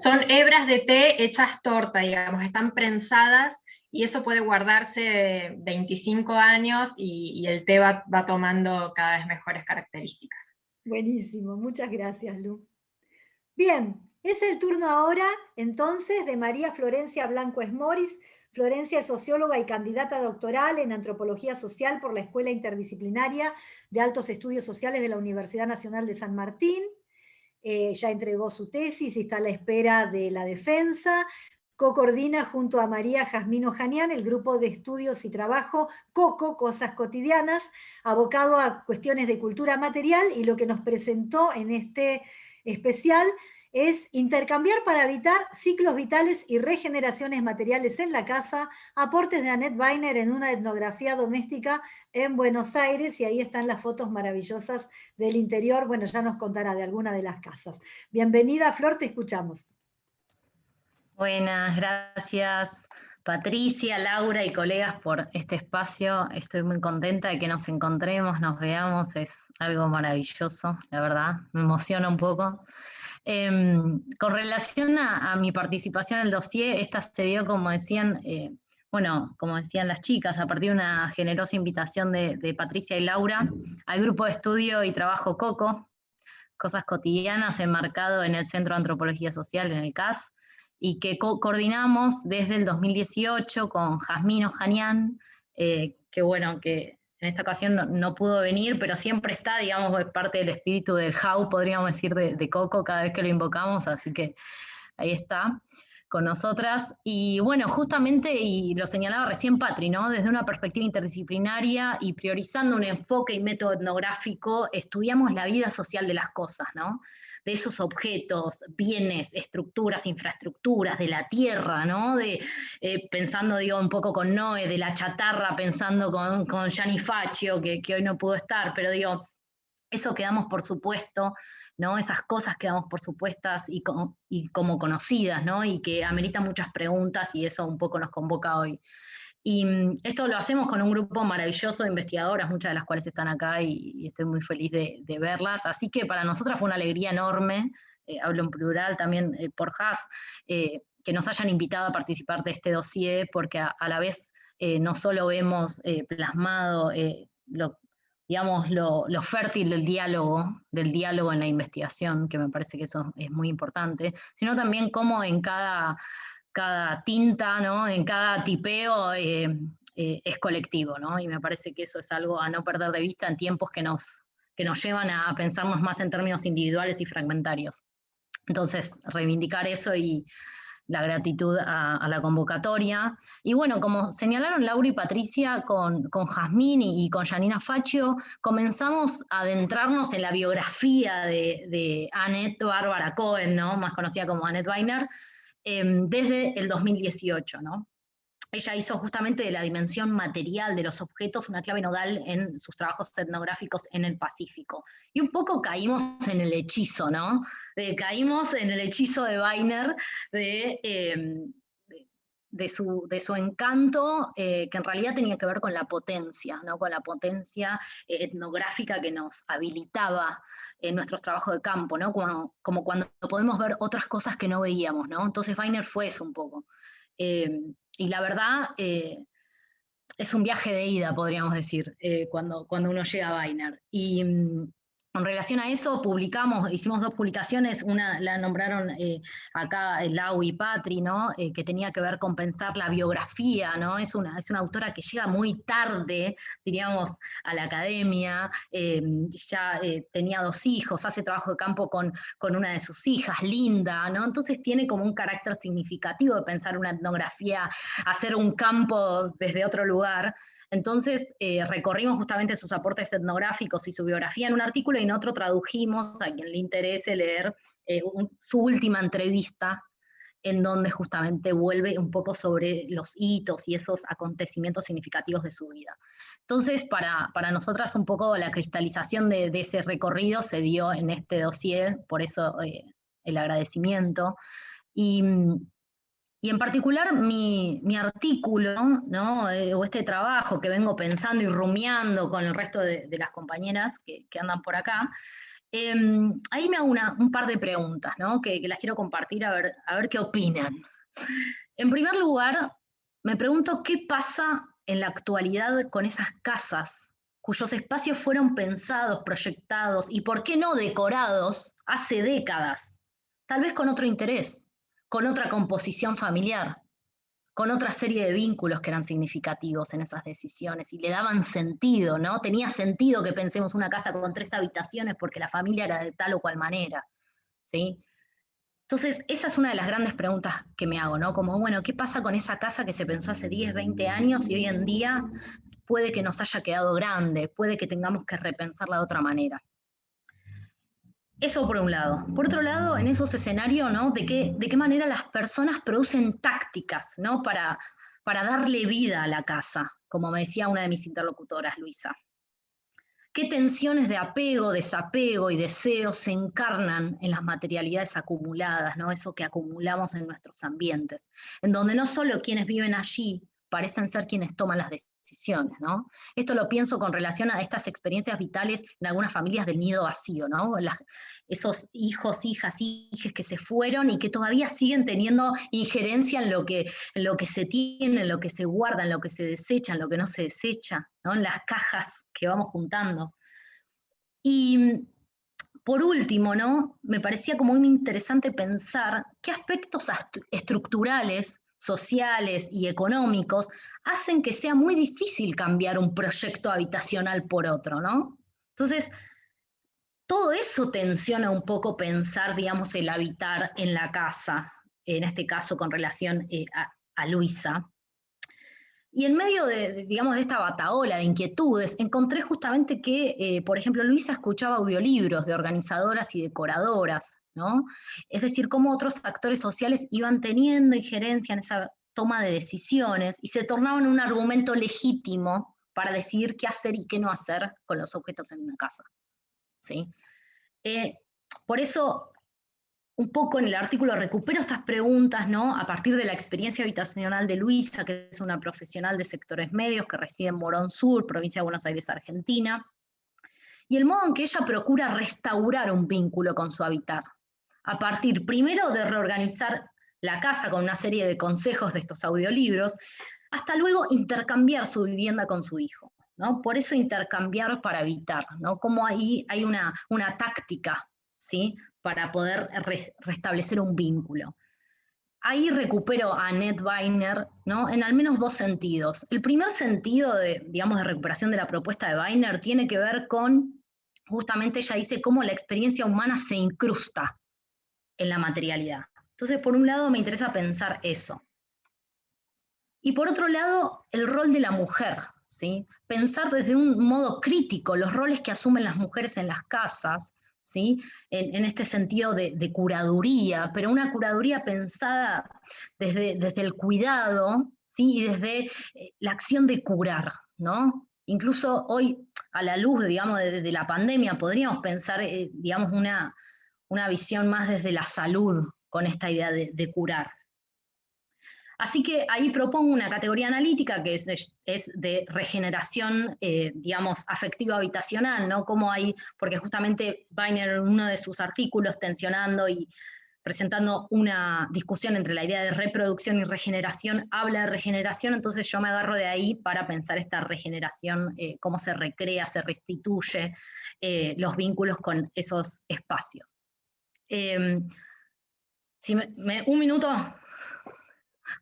son hebras de té hechas torta, digamos, están prensadas, y eso puede guardarse 25 años y el té va tomando cada vez mejores características. Buenísimo, muchas gracias, Lu. Bien, es el turno ahora, entonces, de María Florencia Blanco Esmoris. Florencia es socióloga y candidata doctoral en Antropología Social por la Escuela Interdisciplinaria de Altos Estudios Sociales de la Universidad Nacional de San Martín. Ya entregó su tesis y está a la espera de la defensa. Co-coordina junto a María Jazmín Ojanian el grupo de estudios y trabajo COCO, Cosas Cotidianas, abocado a cuestiones de cultura material, y lo que nos presentó en este especial es Intercambiar para evitar ciclos vitales y regeneraciones materiales en la casa, aportes de Annette Weiner en una etnografía doméstica en Buenos Aires, y ahí están las fotos maravillosas del interior. Bueno, ya nos contará de alguna de las casas. Bienvenida, Flor, te escuchamos. Buenas, gracias Patricia, Laura y colegas por este espacio. Estoy muy contenta de que nos encontremos, nos veamos, es algo maravilloso, la verdad, me emociona un poco. Con relación a mi participación en el dossier, esta se dio, como decían, como decían las chicas, a partir de una generosa invitación de Patricia y Laura, al grupo de estudio y trabajo COCO, Cosas Cotidianas, enmarcado en el Centro de Antropología Social, en el CAS, y que coordinamos desde el 2018 con Jazmín Ojanian, que en esta ocasión no pudo venir, pero siempre está, digamos, es parte del espíritu del HAU, podríamos decir, de COCO, cada vez que lo invocamos, así que ahí está con nosotras. Y bueno, justamente, y lo señalaba recién Patri, ¿no? Desde una perspectiva interdisciplinaria y priorizando un enfoque y método etnográfico, estudiamos la vida social de las cosas, ¿no? De esos objetos, bienes, estructuras, infraestructuras, de la tierra, ¿no? Pensando, digo, un poco con Noé, de la chatarra, pensando con Gianni Faccio, que hoy no pudo estar, pero digo, eso que damos por supuesto, ¿no? Esas cosas que damos por supuestas y como conocidas, ¿no? Y que ameritan muchas preguntas, y eso un poco nos convoca hoy. Y esto lo hacemos con un grupo maravilloso de investigadoras, muchas de las cuales están acá, y estoy muy feliz de verlas. Así que para nosotras fue una alegría enorme, hablo en plural también por Jaz, que nos hayan invitado a participar de este dossier, porque a la vez no solo vemos plasmado lo fértil del diálogo en la investigación, que me parece que eso es muy importante, sino también cómo en cada tinta, ¿no? En cada tipeo es colectivo, ¿no? Y me parece que eso es algo a no perder de vista en tiempos que nos llevan a pensarnos más en términos individuales y fragmentarios. Entonces, reivindicar eso y la gratitud a la convocatoria. Y bueno, como señalaron Laura y Patricia, con Jazmín y con Janina Faccio, comenzamos a adentrarnos en la biografía de Annette Bárbara Cohen, ¿no? Más conocida como Annette Weiner, desde el 2018, ¿no? Ella hizo justamente de la dimensión material de los objetos una clave nodal en sus trabajos etnográficos en el Pacífico. Y un poco caímos en el hechizo, ¿no? Caímos en el hechizo de Weiner de de su encanto, que en realidad tenía que ver con la potencia, ¿no? Con la potencia etnográfica que nos habilitaba en nuestros trabajos de campo, ¿no? Como cuando podemos ver otras cosas que no veíamos, ¿no? Entonces Weiner fue eso un poco. Y la verdad, es un viaje de ida, podríamos decir, cuando uno llega a Weiner. Y en relación a eso, hicimos 2 publicaciones, una la nombraron acá Lau y Patri, ¿no? Que tenía que ver con pensar la biografía, ¿no? Es una autora que llega muy tarde, diríamos, a la academia, ya tenía 2 hijos, hace trabajo de campo con una de sus hijas, Linda, ¿no? Entonces tiene como un carácter significativo de pensar una etnografía, hacer un campo desde otro lugar. Entonces recorrimos justamente sus aportes etnográficos y su biografía en un artículo, y en otro tradujimos, a quien le interese leer, su última entrevista, en donde justamente vuelve un poco sobre los hitos y esos acontecimientos significativos de su vida. Entonces, para nosotras un poco la cristalización de ese recorrido se dio en este dossier, por eso el agradecimiento. Y en particular mi artículo, ¿no? O este trabajo que vengo pensando y rumiando con el resto de las compañeras que andan por acá, ahí me hago un par de preguntas, ¿no? Que las quiero compartir a ver qué opinan. En primer lugar, me pregunto qué pasa en la actualidad con esas casas cuyos espacios fueron pensados, proyectados y, por qué no, decorados hace décadas, tal vez con otro interés, con otra composición familiar, con otra serie de vínculos que eran significativos en esas decisiones y le daban sentido, ¿no? Tenía sentido que pensemos una casa con 3 habitaciones porque la familia era de tal o cual manera, ¿sí? Entonces, esa es una de las grandes preguntas que me hago, ¿no? Como, bueno, ¿qué pasa con esa casa que se pensó hace 10, 20 años y hoy en día puede que nos haya quedado grande, puede que tengamos que repensarla de otra manera? Eso por un lado. Por otro lado, en esos escenarios, ¿no? ¿De qué manera las personas producen tácticas, ¿no? Para darle vida a la casa, como me decía una de mis interlocutoras, Luisa. ¿Qué tensiones de apego, desapego y deseo se encarnan en las materialidades acumuladas, ¿no? Eso que acumulamos en nuestros ambientes, en donde no solo quienes viven allí parecen ser quienes toman las decisiones, ¿no? Esto lo pienso con relación a estas experiencias vitales en algunas familias del nido vacío, ¿no? Esos hijos, hijas, hijes que se fueron y que todavía siguen teniendo injerencia en lo que se tiene, en lo que se guarda, en lo que se desecha, en lo que no se desecha, ¿no? En las cajas que vamos juntando. Y por último, ¿no? Me parecía como muy interesante pensar qué aspectos estructurales, sociales y económicos hacen que sea muy difícil cambiar un proyecto habitacional por otro, ¿no? Entonces, todo eso tensiona un poco pensar, digamos, el habitar en la casa, en este caso con relación a Luisa. Y en medio digamos, de esta batahola de inquietudes, encontré justamente que, por ejemplo, Luisa escuchaba audiolibros de organizadoras y decoradoras, ¿no? Es decir, cómo otros actores sociales iban teniendo injerencia en esa toma de decisiones y se tornaban un argumento legítimo para decidir qué hacer y qué no hacer con los objetos en una casa, ¿sí? Por eso, un poco en el artículo recupero estas preguntas, ¿no? A partir de la experiencia habitacional de Luisa, que es una profesional de sectores medios que reside en Morón Sur, provincia de Buenos Aires, Argentina, y el modo en que ella procura restaurar un vínculo con su habitar, a partir primero de reorganizar la casa con una serie de consejos de estos audiolibros, hasta luego intercambiar su vivienda con su hijo, ¿no? Por eso intercambiar para habitar, ¿no? Como ahí hay una táctica, ¿sí? Para poder restablecer un vínculo. Ahí recupero a Annette Weiner, ¿no? En al menos 2 sentidos. El primer sentido digamos, de recuperación de la propuesta de Weiner tiene que ver con, justamente ella dice, cómo la experiencia humana se incrusta en la materialidad. Entonces, por un lado, me interesa pensar eso. Y por otro lado, el rol de la mujer, ¿sí? Pensar desde un modo crítico los roles que asumen las mujeres en las casas, ¿sí? En este sentido de curaduría, pero una curaduría pensada desde el cuidado, ¿sí? Y desde la acción de curar, ¿no? Incluso hoy, a la luz, digamos, de la pandemia, podríamos pensar, digamos, una visión más desde la salud, con esta idea de curar. Así que ahí propongo una categoría analítica que es de regeneración, digamos, afectiva habitacional, ¿no? Como hay, porque justamente Weiner en uno de sus artículos tensionando y presentando una discusión entre la idea de reproducción y regeneración, habla de regeneración, entonces yo me agarro de ahí para pensar esta regeneración, cómo se recrea, se restituye los vínculos con esos espacios. Si un minuto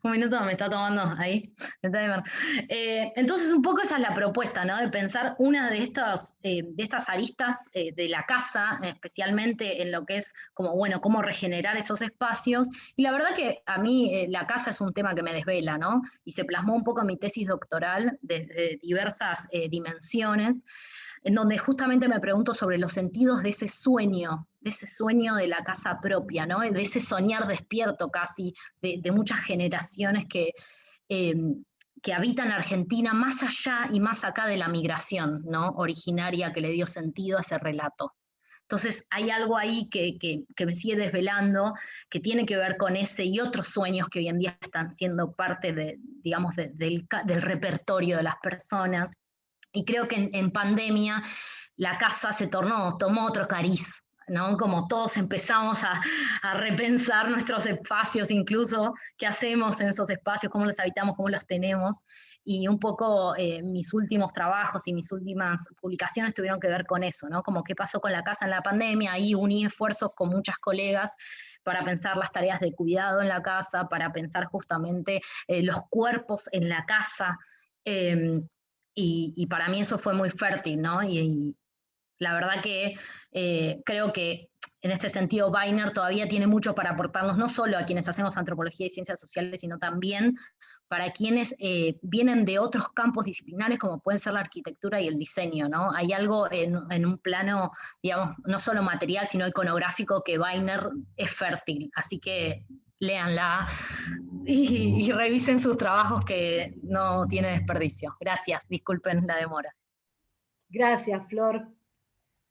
me está tomando ahí. Entonces un poco esa es la propuesta, ¿no? De pensar una de estas aristas de la casa, especialmente en lo que es como, bueno, cómo regenerar esos espacios. Y la verdad que a mí la casa es un tema que me desvela, ¿no? Y se plasmó un poco en mi tesis doctoral desde diversas dimensiones, en donde justamente me pregunto sobre los sentidos de ese sueño de la casa propia, ¿no? De ese soñar despierto casi de muchas generaciones que habitan Argentina más allá y más acá de la migración, ¿no? Originaria que le dio sentido a ese relato. Entonces hay algo ahí que me sigue desvelando, que tiene que ver con ese y otros sueños que hoy en día están siendo parte del repertorio de las personas. Y creo que en pandemia la casa tomó otro cariz, ¿no? Como todos empezamos a repensar nuestros espacios, incluso qué hacemos en esos espacios, cómo los habitamos, cómo los tenemos. Y un poco mis últimos trabajos y mis últimas publicaciones tuvieron que ver con eso, ¿no? Como qué pasó con la casa en la pandemia. Ahí uní esfuerzos con muchas colegas para pensar las tareas de cuidado en la casa, para pensar justamente los cuerpos en la casa. Y para mí eso fue muy fértil, ¿no? Y la verdad que creo que en este sentido Weiner todavía tiene mucho para aportarnos, no solo a quienes hacemos antropología y ciencias sociales, sino también para quienes vienen de otros campos disciplinares como pueden ser la arquitectura y el diseño, ¿no? Hay algo en un plano, digamos, no solo material, sino iconográfico que Weiner es fértil, así que léanla y revisen sus trabajos que no tiene desperdicio. Gracias, disculpen la demora. Gracias, Flor.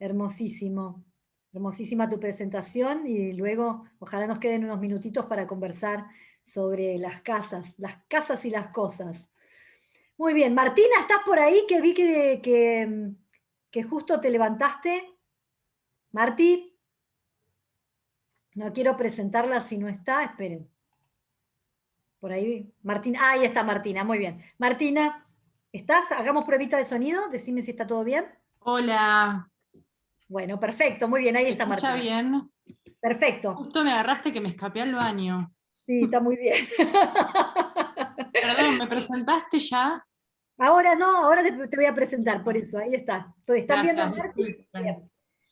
Hermosísimo. Hermosísima tu presentación y luego ojalá nos queden unos minutitos para conversar sobre las casas y las cosas. Muy bien, Martina, ¿estás por ahí? Que vi que justo te levantaste. Marti. No quiero presentarla si no está, esperen. Por ahí, Martina, ahí está Martina, muy bien. Martina, ¿estás? Hagamos pruebita de sonido, decime si está todo bien. Hola. Bueno, perfecto, muy bien, ahí está Martina. ¿Escucha bien? Perfecto. Justo me agarraste que me escapé al baño. Sí, está muy bien. Perdón, ¿me presentaste ya? Ahora no, ahora te voy a presentar, por eso, ahí está. ¿Están viendo a Martina?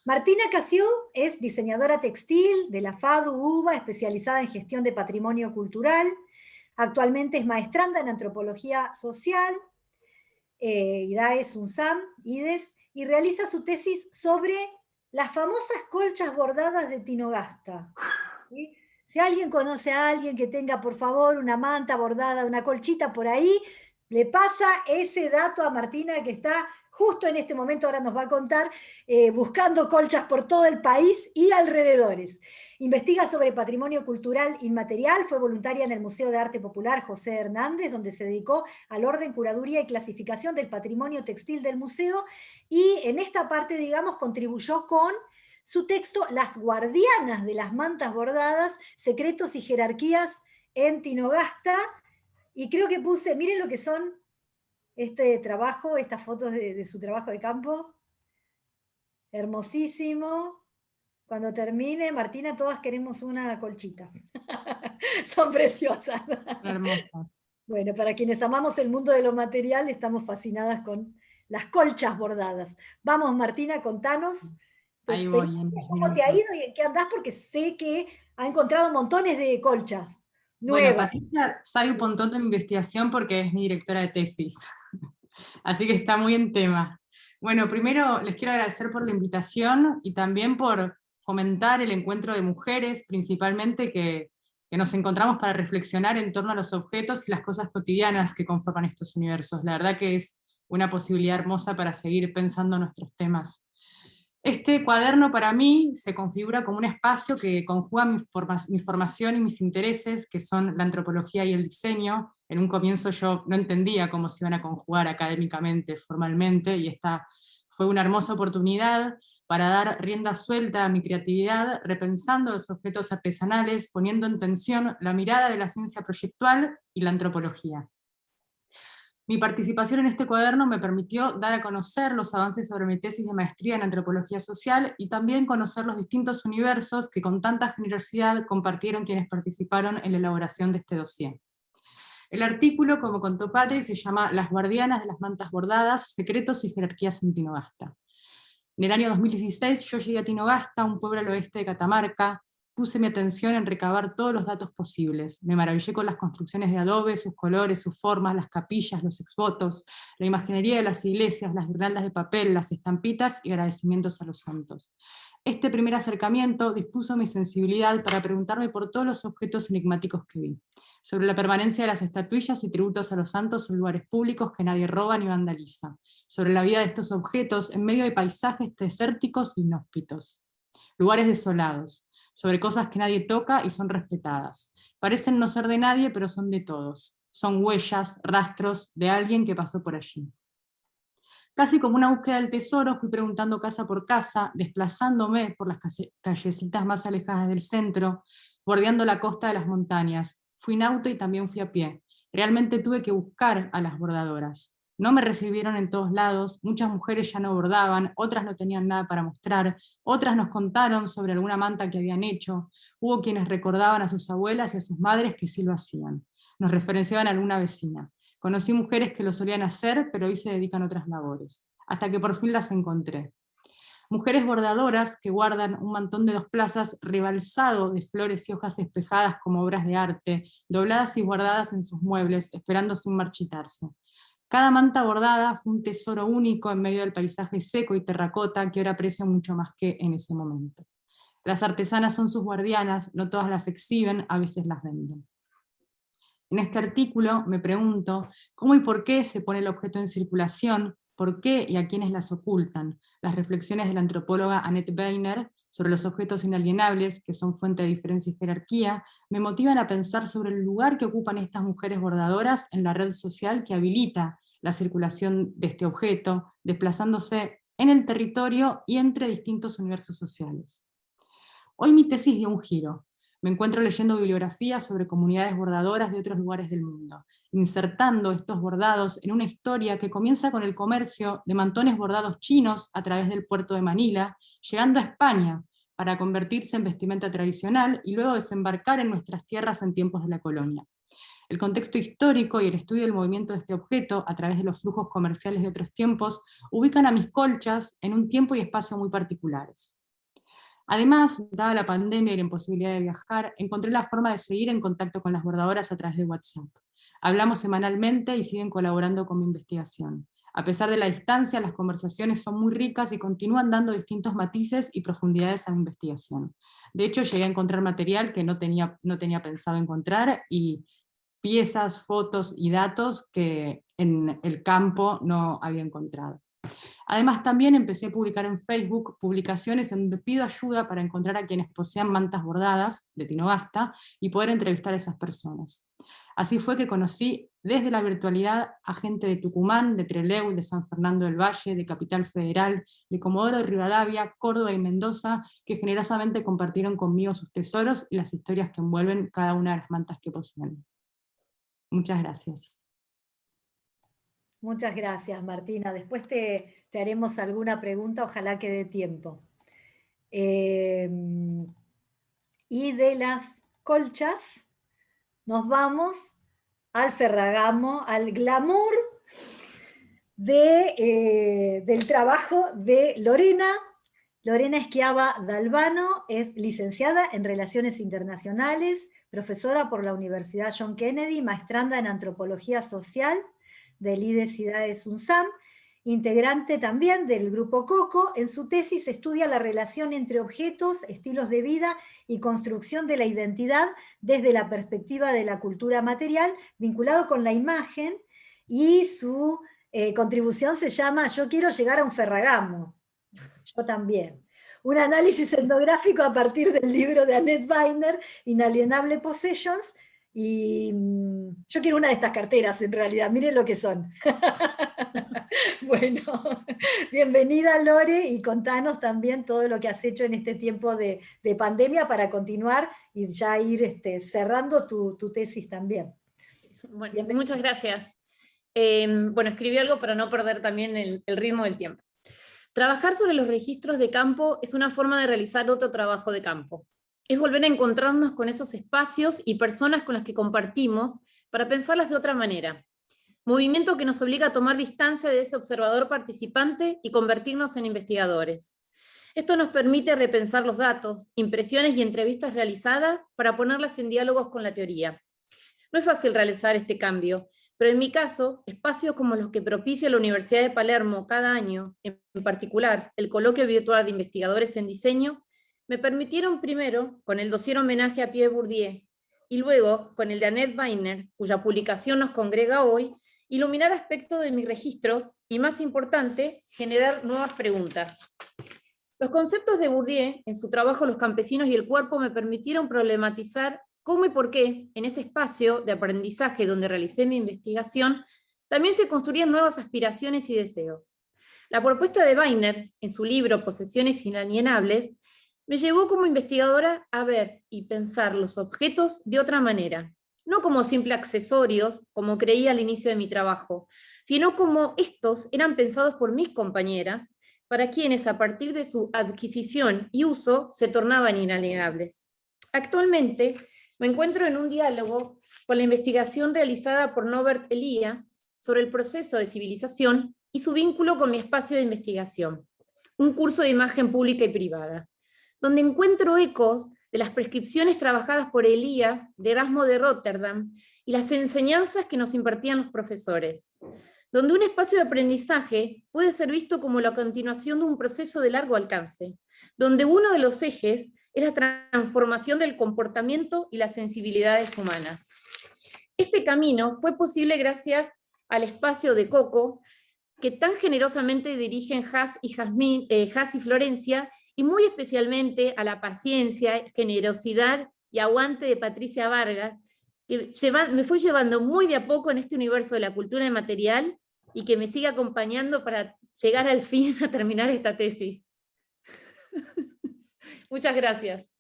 Martina Casió es diseñadora textil de la FADU UBA, especializada en gestión de patrimonio cultural. Actualmente es maestranda en antropología social, IDAES, UNSAM, IDES, y realiza su tesis sobre las famosas colchas bordadas de Tinogasta. ¿Sí? Si alguien conoce a alguien que tenga, por favor, una manta bordada, una colchita por ahí, le pasa ese dato a Martina, que está justo en este momento, ahora nos va a contar, buscando colchas por todo el país y alrededores. Investiga sobre patrimonio cultural inmaterial, fue voluntaria en el Museo de Arte Popular José Hernández, donde se dedicó al orden, curaduría y clasificación del patrimonio textil del museo, y en esta parte, digamos, contribuyó con su texto Las guardianas de las mantas bordadas, secretos y jerarquías en Tinogasta, y creo que puse, miren lo que son este trabajo, estas fotos de su trabajo de campo. Hermosísimo. Cuando termine, Martina, todas queremos una colchita. Son preciosas. Hermosas. Bueno, para quienes amamos el mundo de lo material, estamos fascinadas con las colchas bordadas. Vamos, Martina, contanos tu experiencia, cómo te ha ido y en qué andás, porque sé que ha encontrado montones de colchas nuevas. Bueno, Patricia sabe un montón de mi investigación porque es mi directora de tesis. Así que está muy en tema. Bueno, primero les quiero agradecer por la invitación y también por fomentar el encuentro de mujeres, principalmente que nos encontramos para reflexionar en torno a los objetos y las cosas cotidianas que conforman estos universos. La verdad que es una posibilidad hermosa para seguir pensando nuestros temas. Este cuaderno para mí se configura como un espacio que conjuga mi formación y mis intereses, que son la antropología y el diseño. En un comienzo yo no entendía cómo se iban a conjugar académicamente, formalmente, y esta fue una hermosa oportunidad para dar rienda suelta a mi creatividad, repensando los objetos artesanales, poniendo en tensión la mirada de la ciencia proyectual y la antropología. Mi participación en este cuaderno me permitió dar a conocer los avances sobre mi tesis de maestría en antropología social y también conocer los distintos universos que con tanta generosidad compartieron quienes participaron en la elaboración de este dossier. El artículo, como contó Patri, se llama Las guardianas de las mantas bordadas, secretos y jerarquías en Tinogasta. En el año 2016 yo llegué a Tinogasta, un pueblo al oeste de Catamarca. Puse mi atención en recabar todos los datos posibles. Me maravillé con las construcciones de adobe, sus colores, sus formas, las capillas, los exvotos, la imaginería de las iglesias, las guirnaldas de papel, las estampitas y agradecimientos a los santos. Este primer acercamiento dispuso mi sensibilidad para preguntarme por todos los objetos enigmáticos que vi, sobre la permanencia de las estatuillas y tributos a los santos en lugares públicos que nadie roba ni vandaliza, sobre la vida de estos objetos en medio de paisajes desérticos e inhóspitos, lugares desolados, sobre cosas que nadie toca y son respetadas. Parecen no ser de nadie, pero son de todos. Son huellas, rastros de alguien que pasó por allí. Casi como una búsqueda del tesoro, fui preguntando casa por casa, desplazándome por las callecitas más alejadas del centro, bordeando la costa de las montañas. Fui en auto y también fui a pie. Realmente tuve que buscar a las bordadoras. No me recibieron en todos lados, muchas mujeres ya no bordaban, otras no tenían nada para mostrar, otras nos contaron sobre alguna manta que habían hecho, hubo quienes recordaban a sus abuelas y a sus madres que sí lo hacían, nos referenciaban a alguna vecina. Conocí mujeres que lo solían hacer, pero hoy se dedican a otras labores, hasta que por fin las encontré. Mujeres bordadoras que guardan un mantón de 2 plazas rebalsado de flores y hojas espejadas como obras de arte, dobladas y guardadas en sus muebles, esperando sin marchitarse. Cada manta bordada fue un tesoro único en medio del paisaje seco y terracota que ahora aprecio mucho más que en ese momento. Las artesanas son sus guardianas, no todas las exhiben, a veces las venden. En este artículo me pregunto cómo y por qué se pone el objeto en circulación, por qué y a quiénes las ocultan. Las reflexiones de la antropóloga Annette Weiner sobre los objetos inalienables, que son fuente de diferencia y jerarquía, me motivan a pensar sobre el lugar que ocupan estas mujeres bordadoras en la red social que habilita la circulación de este objeto, desplazándose en el territorio y entre distintos universos sociales. Hoy mi tesis dio un giro. Me encuentro leyendo bibliografías sobre comunidades bordadoras de otros lugares del mundo, insertando estos bordados en una historia que comienza con el comercio de mantones bordados chinos a través del puerto de Manila, llegando a España para convertirse en vestimenta tradicional y luego desembarcar en nuestras tierras en tiempos de la colonia. El contexto histórico y el estudio del movimiento de este objeto a través de los flujos comerciales de otros tiempos ubican a mis colchas en un tiempo y espacio muy particulares. Además, dada la pandemia y la imposibilidad de viajar, encontré la forma de seguir en contacto con las bordadoras a través de WhatsApp. Hablamos semanalmente y siguen colaborando con mi investigación. A pesar de la distancia, las conversaciones son muy ricas y continúan dando distintos matices y profundidades a mi investigación. De hecho, llegué a encontrar material que no tenía pensado encontrar y piezas, fotos y datos que en el campo no había encontrado. Además, también empecé a publicar en Facebook publicaciones en donde pido ayuda para encontrar a quienes posean mantas bordadas de Tinogasta y poder entrevistar a esas personas. Así fue que conocí desde la virtualidad a gente de Tucumán, de Trelew, de San Fernando del Valle, de Capital Federal, de Comodoro de Rivadavia, Córdoba y Mendoza, que generosamente compartieron conmigo sus tesoros y las historias que envuelven cada una de las mantas que poseen. Muchas gracias. Muchas gracias, Martina. Después te haremos alguna pregunta, ojalá que dé tiempo. Y de las colchas nos vamos al Ferragamo, al glamour del trabajo de Lorena. Lorena Schiava D'Albano es licenciada en Relaciones Internacionales, profesora por la Universidad John Kennedy, maestranda en Antropología Social del IDES IDAES UNSAM, integrante también del Grupo COCO. En su tesis estudia la relación entre objetos, estilos de vida y construcción de la identidad desde la perspectiva de la cultura material, vinculado con la imagen, y su contribución se llama Yo quiero llegar a un Ferragamo. Yo también. Un análisis etnográfico a partir del libro de Annette Weiner, Inalienable Possessions, y yo quiero una de estas carteras en realidad, miren lo que son. Bueno, bienvenida Lore, y contanos también todo lo que has hecho en este tiempo de pandemia para continuar y ya ir cerrando tu tesis también. Bueno, muchas gracias. Bueno, escribí algo para no perder también el ritmo del tiempo. Trabajar sobre los registros de campo es una forma de realizar otro trabajo de campo. Es volver a encontrarnos con esos espacios y personas con las que compartimos para pensarlas de otra manera. Movimiento que nos obliga a tomar distancia de ese observador participante y convertirnos en investigadores. Esto nos permite repensar los datos, impresiones y entrevistas realizadas para ponerlas en diálogos con la teoría. No es fácil realizar este cambio, pero en mi caso, espacios como los que propicia la Universidad de Palermo cada año, en particular el Coloquio Virtual de Investigadores en Diseño, me permitieron primero, con el dossier homenaje a Pierre Bourdieu, y luego con el de Annette Weiner, cuya publicación nos congrega hoy, iluminar aspectos de mis registros y, más importante, generar nuevas preguntas. Los conceptos de Bourdieu, en su trabajo Los campesinos y el cuerpo, me permitieron problematizar cómo y por qué, en ese espacio de aprendizaje donde realicé mi investigación, también se construían nuevas aspiraciones y deseos. La propuesta de Weiner, en su libro Posesiones inalienables, me llevó como investigadora a ver y pensar los objetos de otra manera, no como simples accesorios, como creía al inicio de mi trabajo, sino como estos eran pensados por mis compañeras, para quienes a partir de su adquisición y uso se tornaban inalienables. Actualmente me encuentro en un diálogo con la investigación realizada por Norbert Elias sobre el proceso de civilización y su vínculo con mi espacio de investigación, un curso de imagen pública y privada, donde encuentro ecos de las prescripciones trabajadas por Elías de Erasmo de Rotterdam y las enseñanzas que nos impartían los profesores, donde un espacio de aprendizaje puede ser visto como la continuación de un proceso de largo alcance, donde uno de los ejes es la transformación del comportamiento y las sensibilidades humanas. Este camino fue posible gracias al espacio de Coco, que tan generosamente dirigen Has y Florencia, y muy especialmente a la paciencia, generosidad y aguante de Patricia Vargas, que me fue llevando muy de a poco en este universo de la cultura inmaterial y que me sigue acompañando para llegar al fin a terminar esta tesis. Muchas gracias.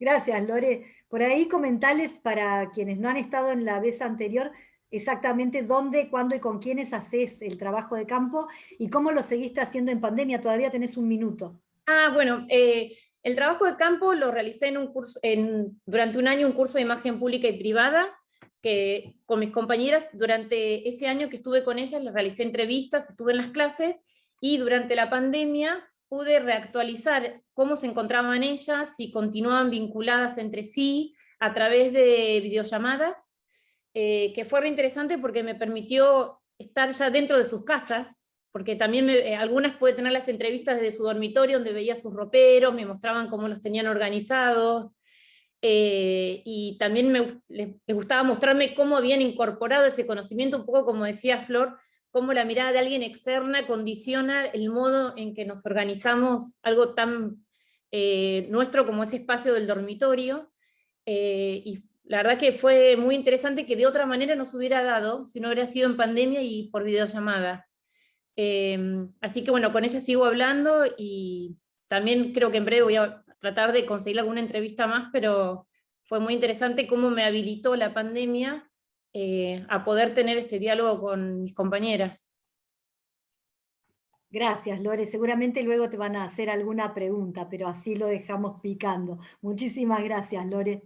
Gracias, Lore. Por ahí comentarles para quienes no han estado en la vez anterior, exactamente dónde, cuándo y con quiénes haces el trabajo de campo y cómo lo seguiste haciendo en pandemia. Todavía tenés un minuto. Bueno, el trabajo de campo lo realicé en un curso, durante un año, un curso de imagen pública y privada, que con mis compañeras, durante ese año que estuve con ellas, les realicé entrevistas, estuve en las clases, y durante la pandemia pude reactualizar cómo se encontraban ellas, si continuaban vinculadas entre sí a través de videollamadas, que fue re interesante porque me permitió estar ya dentro de sus casas, porque también algunas pude tener las entrevistas desde su dormitorio, donde veía sus roperos, me mostraban cómo los tenían organizados, y también les gustaba mostrarme cómo habían incorporado ese conocimiento, un poco como decía Flor, cómo la mirada de alguien externa condiciona el modo en que nos organizamos algo tan nuestro como ese espacio del dormitorio, y la verdad que fue muy interesante, que de otra manera no se hubiera dado si no hubiera sido en pandemia y por videollamada. Así que bueno, con ella sigo hablando, y también creo que en breve voy a tratar de conseguir alguna entrevista más, pero fue muy interesante cómo me habilitó la pandemia a poder tener este diálogo con mis compañeras. Gracias, Lore. Seguramente luego te van a hacer alguna pregunta, pero así lo dejamos picando. Muchísimas gracias, Lore.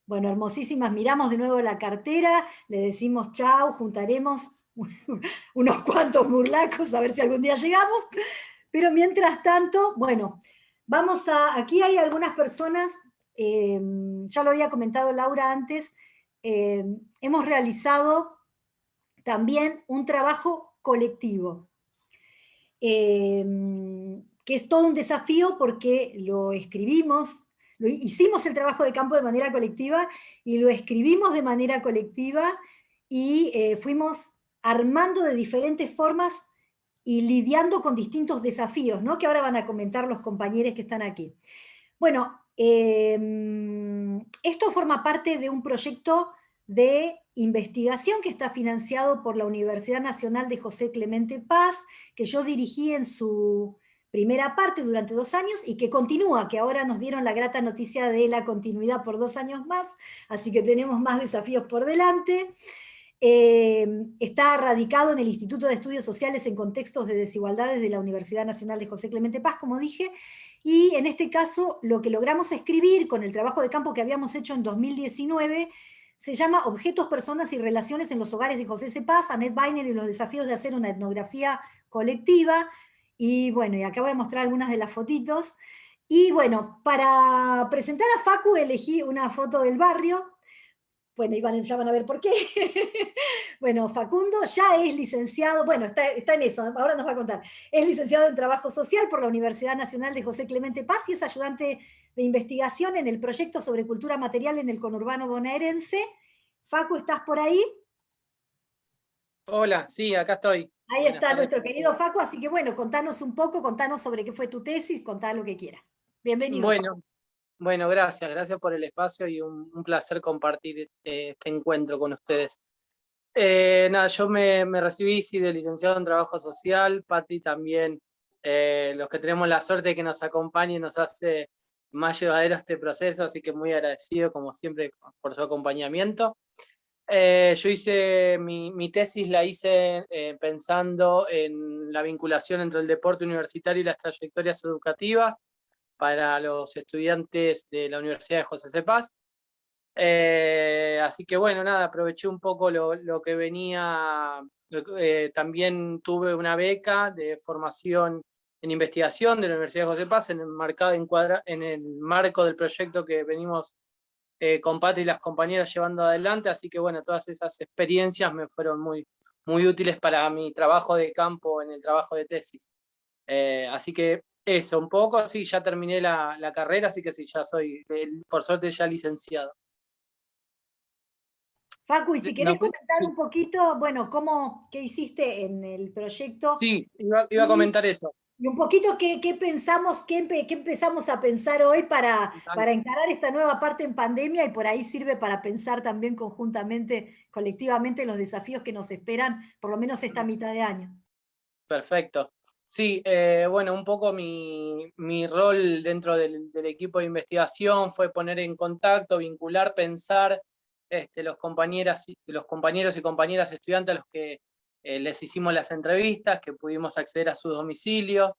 Bueno, hermosísimas. Miramos de nuevo la cartera, le decimos chau, juntaremos unos cuantos murlacos a ver si algún día llegamos. Pero mientras tanto, bueno, aquí hay algunas personas, ya lo había comentado Laura antes, hemos realizado también un trabajo colectivo, que es todo un desafío porque hicimos el trabajo de campo de manera colectiva y lo escribimos de manera colectiva y fuimos armando de diferentes formas y lidiando con distintos desafíos, ¿no? Que ahora van a comentar los compañeros que están aquí. Bueno, esto forma parte de un proyecto de investigación que está financiado por la Universidad Nacional de José Clemente Paz, que yo dirigí en su primera parte durante 2 años y que continúa, que ahora nos dieron la grata noticia de la continuidad por 2 años más, así que tenemos más desafíos por delante. Está radicado en el Instituto de Estudios Sociales en Contextos de Desigualdades de la Universidad Nacional de José Clemente Paz, como dije, y en este caso lo que logramos escribir con el trabajo de campo que habíamos hecho en 2019 se llama Objetos, Personas y Relaciones en los Hogares de José C. Paz, Annette Weiner y los desafíos de hacer una etnografía colectiva. Y bueno, y acá voy a mostrar algunas de las fotitos. Y bueno, para presentar a Facu elegí una foto del barrio. Bueno, ya van a ver por qué. Bueno, Facundo ya es licenciado, bueno, está en eso, ahora nos va a contar. Es licenciado en Trabajo Social por la Universidad Nacional de José Clemente Paz y es ayudante de investigación en el proyecto sobre cultura material en el conurbano bonaerense. Facu, ¿estás por ahí? Hola, sí, acá estoy. Ahí está nuestro querido Facu, así que bueno, contanos un poco, contanos sobre qué fue tu tesis, contá lo que quieras. Bienvenido. Bueno, gracias por el espacio y un placer compartir este encuentro con ustedes. Nada, yo me recibí de licenciado en Trabajo Social, Pati también, los que tenemos la suerte de que nos acompañe nos hace más llevadero este proceso, así que muy agradecido como siempre por su acompañamiento. Yo hice mi tesis, la hice pensando en la vinculación entre el deporte universitario y las trayectorias educativas para los estudiantes de la Universidad de José C. Paz. Así que bueno, nada, aproveché un poco lo que venía, también tuve una beca de formación en investigación de la Universidad de José Paz en el marco del proyecto que venimos con Patri y las compañeras llevando adelante, así que bueno, todas esas experiencias me fueron muy útiles para mi trabajo de campo en el trabajo de tesis. Así que eso, un poco, sí, ya terminé la carrera, así que sí, ya soy, por suerte, ya licenciado. Facu, y si querés comentar un poquito, bueno, qué hiciste en el proyecto. Sí, iba a comentar eso. Y un poquito qué empezamos a pensar hoy para encarar esta nueva parte en pandemia, y por ahí sirve para pensar también conjuntamente, colectivamente, los desafíos que nos esperan, por lo menos esta mitad de año. Perfecto. Sí, bueno, un poco mi rol dentro del equipo de investigación fue poner en contacto, vincular, pensar los compañeros y compañeras estudiantes a los que les hicimos las entrevistas, que pudimos acceder a sus domicilios.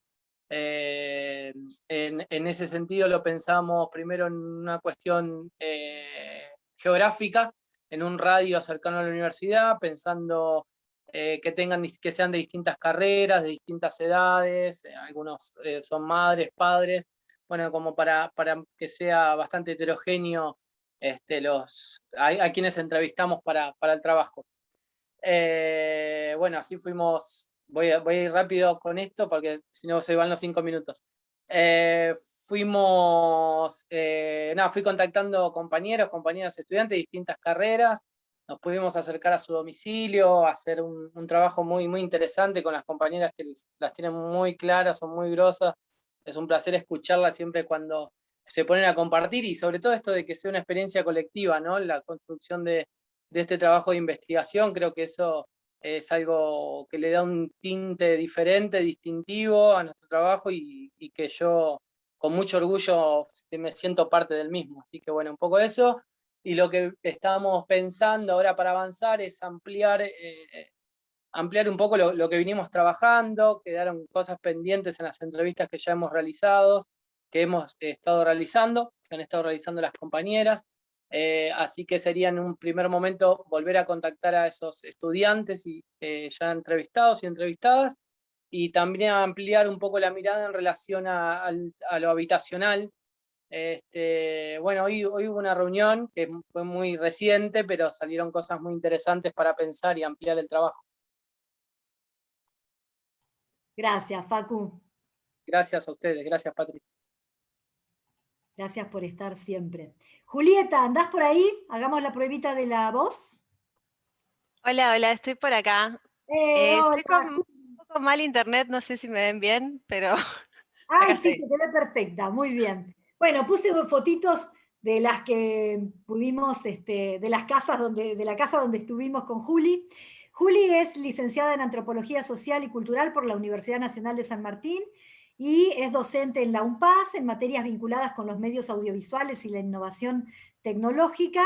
En ese sentido lo pensamos primero en una cuestión geográfica, en un radio cercano a la universidad, pensando que sean de distintas carreras, de distintas edades, algunos son madres, padres, bueno, como para que sea bastante heterogéneo a quienes entrevistamos para el trabajo. Bueno, así fuimos, voy a ir rápido con esto porque si no se van los 5 minutos. Fui contactando compañeras, estudiantes de distintas carreras, nos pudimos acercar a su domicilio, hacer un trabajo muy interesante con las compañeras que las tienen muy claras, son muy grosas, es un placer escucharlas siempre cuando se ponen a compartir, y sobre todo esto de que sea una experiencia colectiva, ¿no? La construcción de este trabajo de investigación, creo que eso es algo que le da un tinte diferente, distintivo a nuestro trabajo, y que yo con mucho orgullo me siento parte del mismo. Así que bueno, un poco eso. Y lo que estamos pensando ahora para avanzar es ampliar un poco lo que vinimos trabajando. Quedaron cosas pendientes en las entrevistas que ya hemos realizado, que hemos estado realizando, que han estado realizando las compañeras. Así que sería en un primer momento volver a contactar a esos estudiantes ya entrevistados y entrevistadas, y también ampliar un poco la mirada en relación a lo habitacional. Bueno, hoy hubo una reunión que fue muy reciente, pero salieron cosas muy interesantes para pensar y ampliar el trabajo. Gracias, Facu. Gracias a ustedes, gracias, Patri. Gracias por estar siempre. Julieta, ¿andás por ahí? Hagamos la pruebita de la voz. Hola, estoy por acá. Estoy con un poco poco mal internet, no sé si me ven bien, pero Ay, acá sí, estoy. se te ve perfecta, muy bien. Bueno, puse fotitos de las que pudimos, de las casas de la casa donde estuvimos con Juli. Juli es licenciada en Antropología Social y Cultural por la Universidad Nacional de San Martín y es docente en la UNPAS en materias vinculadas con los medios audiovisuales y la innovación tecnológica.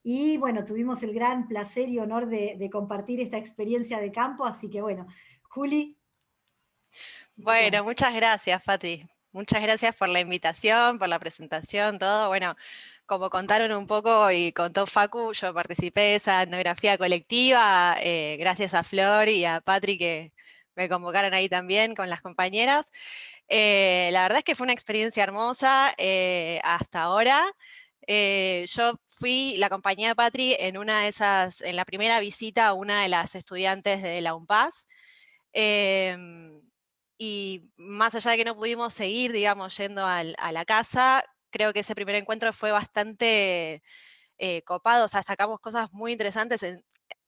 Y bueno, tuvimos el gran placer y honor de compartir esta experiencia de campo, así que bueno, Juli. Bueno, muchas gracias, Patri. Muchas gracias por la invitación, por la presentación, todo. Bueno, como contaron un poco y contó Facu, yo participé de esa etnografía colectiva, gracias a Flor y a Patri que me convocaron ahí también con las compañeras. La verdad es que fue una experiencia hermosa hasta ahora. Yo fui la compañía de Patri en una de esas, en la primera visita a una de las estudiantes de la UNPAS. Y más allá de que no pudimos seguir, digamos, yendo a la casa, creo que ese primer encuentro fue bastante copado, o sea, sacamos cosas muy interesantes,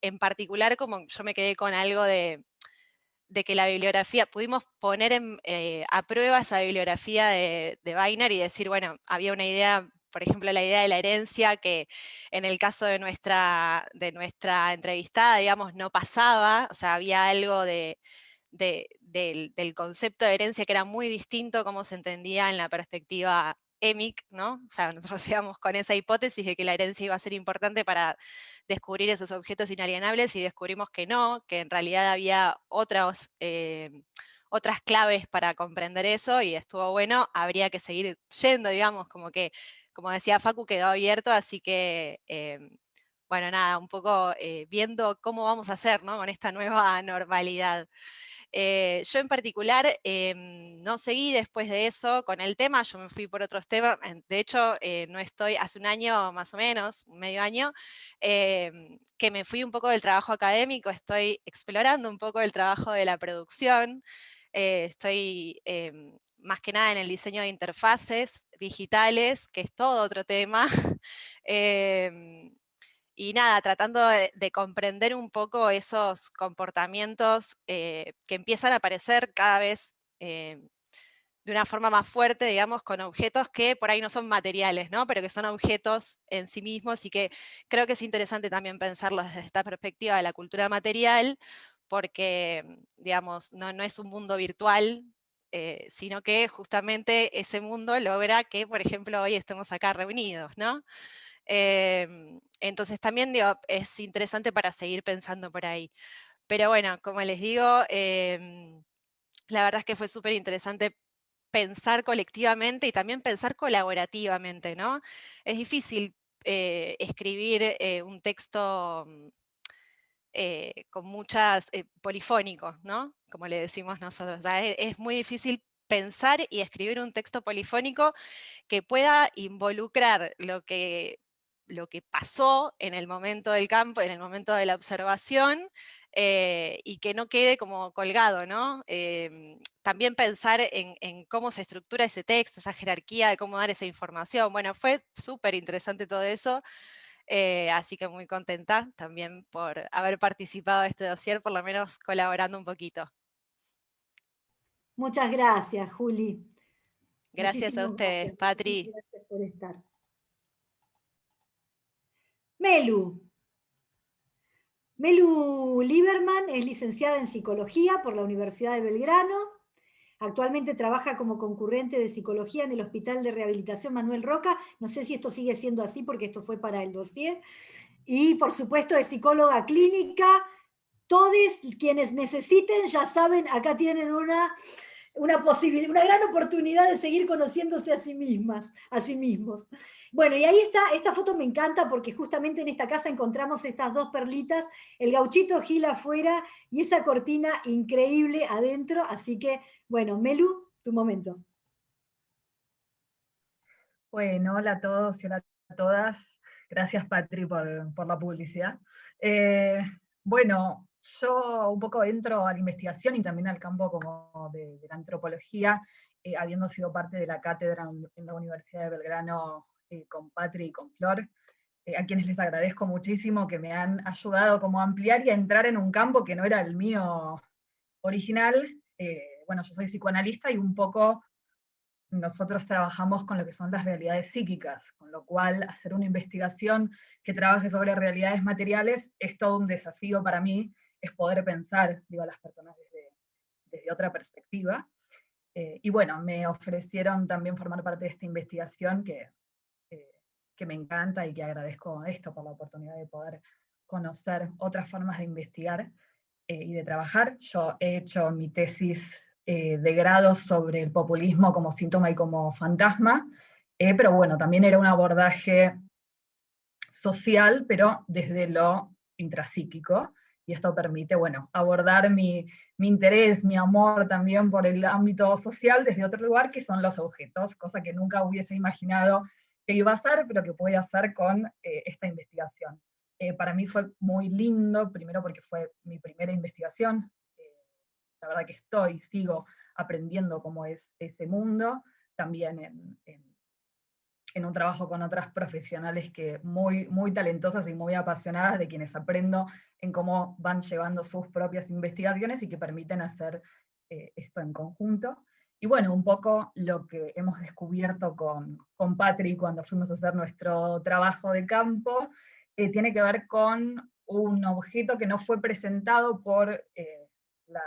en particular como yo me quedé con algo de que la bibliografía, pudimos poner a prueba esa bibliografía de Weiner y decir, bueno, había una idea, por ejemplo, la idea de la herencia, que en el caso de nuestra entrevistada, digamos, no pasaba, o sea, había algo del concepto de herencia que era muy distinto como se entendía en la perspectiva EMIC, ¿no? O sea, nosotros íbamos con esa hipótesis de que la herencia iba a ser importante para descubrir esos objetos inalienables y descubrimos que no, que en realidad había otras claves para comprender eso y estuvo bueno, habría que seguir yendo, digamos, como que, como decía Facu, quedó abierto, así que, bueno, nada, un poco viendo cómo vamos a hacer, ¿no? Con esta nueva normalidad. Yo en particular no seguí después de eso con el tema, yo me fui por otros temas, de hecho no estoy, hace un año más o menos, medio año, que me fui un poco del trabajo académico, estoy explorando un poco el trabajo de la producción, estoy más que nada en el diseño de interfaces digitales, que es todo otro tema. Y nada, tratando de comprender un poco esos comportamientos que empiezan a aparecer cada vez de una forma más fuerte, digamos, con objetos que por ahí no son materiales, ¿no? Pero que son objetos en sí mismos y que creo que es interesante también pensarlos desde esta perspectiva de la cultura material, porque, digamos, no es un mundo virtual, sino que justamente ese mundo logra que, por ejemplo, hoy estemos acá reunidos, ¿no? Entonces también digo, es interesante para seguir pensando por ahí. Pero bueno, como les digo, la verdad es que fue súper interesante pensar colectivamente y también pensar colaborativamente, ¿no? Es difícil escribir un texto con muchas, polifónicos, ¿no? Como le decimos nosotros. O sea, es muy difícil pensar y escribir un texto polifónico que pueda involucrar lo que pasó en el momento del campo, en el momento de la observación, y que no quede como colgado, ¿no? También pensar en cómo se estructura ese texto, esa jerarquía de cómo dar esa información. Bueno, fue súper interesante todo eso, así que muy contenta también por haber participado de este dossier, por lo menos colaborando un poquito. Muchas gracias, Juli. Gracias a Muchísimas ustedes, gracias. Patri. Gracias por estar. Melu. Melu Lieberman es licenciada en Psicología por la Universidad de Belgrano. Actualmente trabaja como concurrente de Psicología en el Hospital de Rehabilitación Manuel Roca. No sé si esto sigue siendo así porque esto fue para el dossier. Y por supuesto es psicóloga clínica. Todos quienes necesiten ya saben, acá tienen una posibilidad, una gran oportunidad de seguir conociéndose a sí mismas, a sí mismos. Bueno, y ahí está, esta foto me encanta porque justamente en esta casa encontramos estas dos perlitas, el gauchito Gil afuera y esa cortina increíble adentro, así que, bueno, Melu, tu momento. Bueno, hola a todos y hola a todas. Gracias, Patri, por la publicidad. Bueno, yo un poco entro a la investigación y también al campo como de la antropología, habiendo sido parte de la cátedra en la Universidad de Belgrano con Patri y con Flor, a quienes les agradezco muchísimo que me han ayudado como a ampliar y a entrar en un campo que no era el mío original, bueno, yo soy psicoanalista y un poco nosotros trabajamos con lo que son las realidades psíquicas, con lo cual hacer una investigación que trabaje sobre realidades materiales es todo un desafío para mí, es poder pensar, digo, a las personas desde otra perspectiva. Y bueno, me ofrecieron también formar parte de esta investigación que me encanta y que agradezco esto por la oportunidad de poder conocer otras formas de investigar y de trabajar. Yo he hecho mi tesis de grado sobre el populismo como síntoma y como fantasma, pero bueno, también era un abordaje social, pero desde lo intrapsíquico, y esto permite, bueno, abordar mi interés, mi amor también por el ámbito social desde otro lugar, que son los objetos, cosa que nunca hubiese imaginado que iba a hacer, pero que pude hacer con esta investigación. Para mí fue muy lindo, primero porque fue mi primera investigación, la verdad que sigo aprendiendo cómo es ese mundo, también en un trabajo con otras profesionales que muy talentosas y muy apasionadas, de quienes aprendo en cómo van llevando sus propias investigaciones y que permiten hacer esto en conjunto. Y bueno, un poco lo que hemos descubierto con Patri cuando fuimos a hacer nuestro trabajo de campo, tiene que ver con un objeto que no fue presentado por la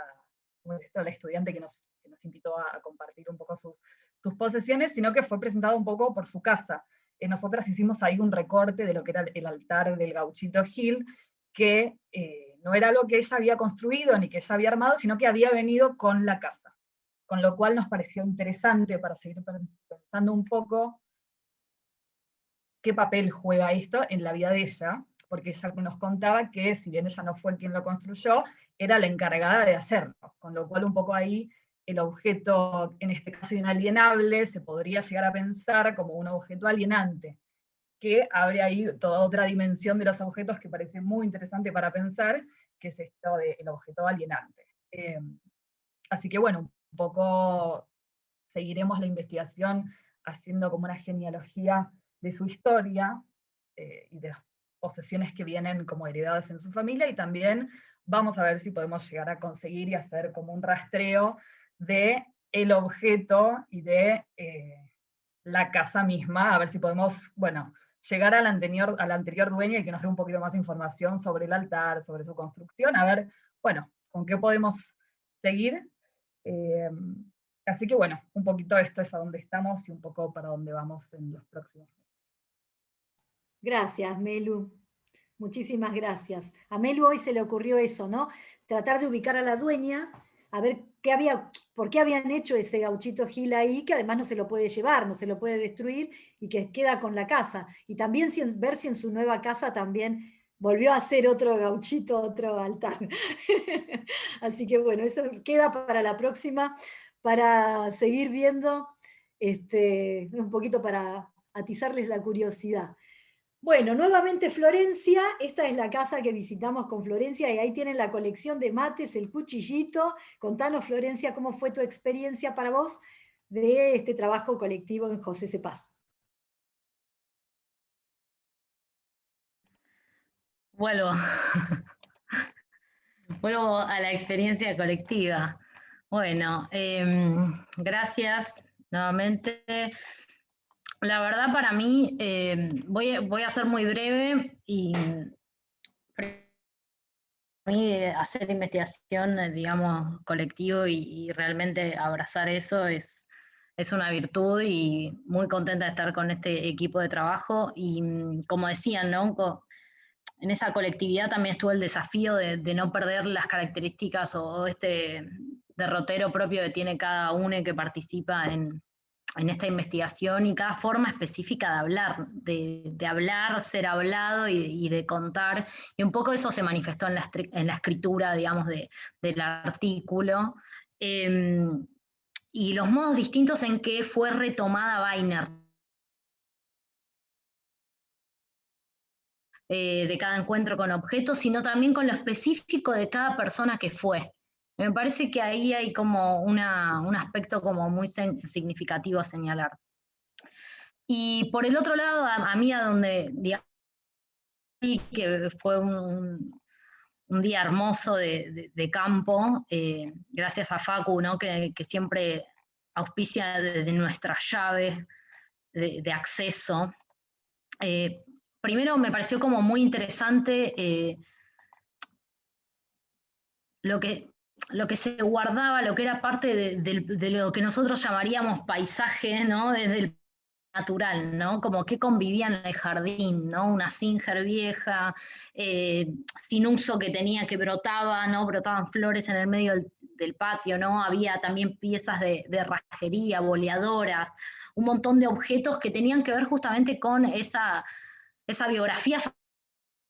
estudiante que nos invitó a compartir un poco sus posesiones, sino que fue presentado un poco por su casa. Nosotras hicimos ahí un recorte de lo que era el altar del Gauchito Gil, que no era algo que ella había construido ni que ella había armado, sino que había venido con la casa. Con lo cual nos pareció interesante para seguir pensando un poco qué papel juega esto en la vida de ella, porque ella nos contaba que si bien ella no fue quien lo construyó, era la encargada de hacerlo, con lo cual un poco ahí el objeto, en este caso inalienable, se podría llegar a pensar como un objeto alienante, que abre ahí toda otra dimensión de los objetos que parece muy interesante para pensar, que es esto del objeto alienante. Así que bueno, un poco seguiremos la investigación haciendo como una genealogía de su historia y de las posesiones que vienen como heredadas en su familia, y también vamos a ver si podemos llegar a conseguir y hacer como un rastreo de el objeto y de la casa misma, a ver si podemos, bueno, llegar a la anterior dueña y que nos dé un poquito más de información sobre el altar, sobre su construcción, a ver, bueno, con qué podemos seguir. Así que bueno, un poquito esto es a dónde estamos y un poco para dónde vamos en los próximos meses. Gracias, Melu. Muchísimas gracias. A Melu hoy se le ocurrió eso, ¿no? Tratar de ubicar a la dueña, a ver por qué habían hecho ese Gauchito Gil ahí, que además no se lo puede llevar, no se lo puede destruir, y que queda con la casa. Y también ver si en su nueva casa también volvió a hacer otro gauchito, otro altar. Así que bueno, eso queda para la próxima, para seguir viendo, un poquito para atizarles la curiosidad. Bueno, nuevamente Florencia, esta es la casa que visitamos con Florencia, y ahí tienen la colección de mates, el cuchillito. Contanos, Florencia, cómo fue tu experiencia para vos de este trabajo colectivo en José C. Paz. Vuelvo a la experiencia colectiva. Bueno, gracias nuevamente. La verdad, para mí, voy a ser muy breve, y para mí hacer investigación, digamos, colectivo y realmente abrazar eso es una virtud, y muy contenta de estar con este equipo de trabajo. Y como decían, ¿no? En esa colectividad también estuvo el desafío de no perder las características o este derrotero propio que tiene cada uno que participa en esta investigación, y cada forma específica de hablar, de hablar, ser hablado y de contar. Y un poco eso se manifestó en la escritura, digamos, del artículo. Y los modos distintos en que fue retomada Weiner de cada encuentro con objetos, sino también con lo específico de cada persona que fue. Me parece que ahí hay como un aspecto como muy significativo a señalar. Y por el otro lado, a mí, a donde, digamos, que fue un día hermoso de campo, gracias a Facu, ¿no? que siempre auspicia desde nuestra llave de acceso. Primero me pareció como muy interesante lo que se guardaba, lo que era parte de lo que nosotros llamaríamos paisaje, ¿no? Desde el natural, ¿no? Como que convivía en el jardín, ¿no? Una singer vieja, sin uso que tenía, que brotaba, ¿no? Brotaban flores en el medio del patio, ¿no? Había también piezas de rajería, boleadoras, un montón de objetos que tenían que ver justamente con esa biografía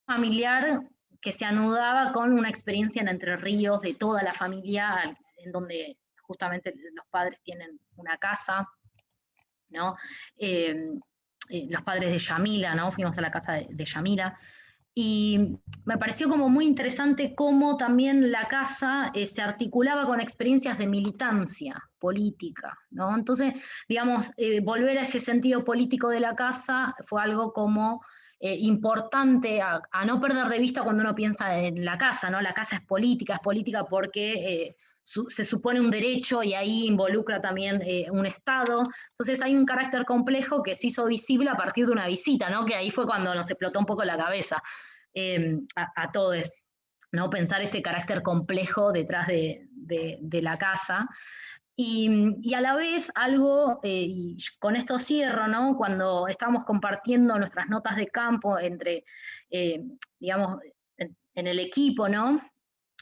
familiar que se anudaba con una experiencia en Entre Ríos de toda la familia, en donde justamente los padres tienen una casa, ¿no? Los padres de Yamila, ¿no? Fuimos a la casa de Yamila, y me pareció como muy interesante cómo también la casa se articulaba con experiencias de militancia política, ¿no? Entonces, digamos, volver a ese sentido político de la casa fue algo como importante a no perder de vista cuando uno piensa en la casa, ¿no? La casa es política porque se supone un derecho y ahí involucra también un Estado. Entonces hay un carácter complejo que se hizo visible a partir de una visita, ¿no? Que ahí fue cuando nos explotó un poco la cabeza a todos, ¿no? Pensar ese carácter complejo detrás de la casa. Y a la vez algo, y con esto cierro, ¿no? Cuando estábamos compartiendo nuestras notas de campo entre, digamos, en el equipo, ¿no?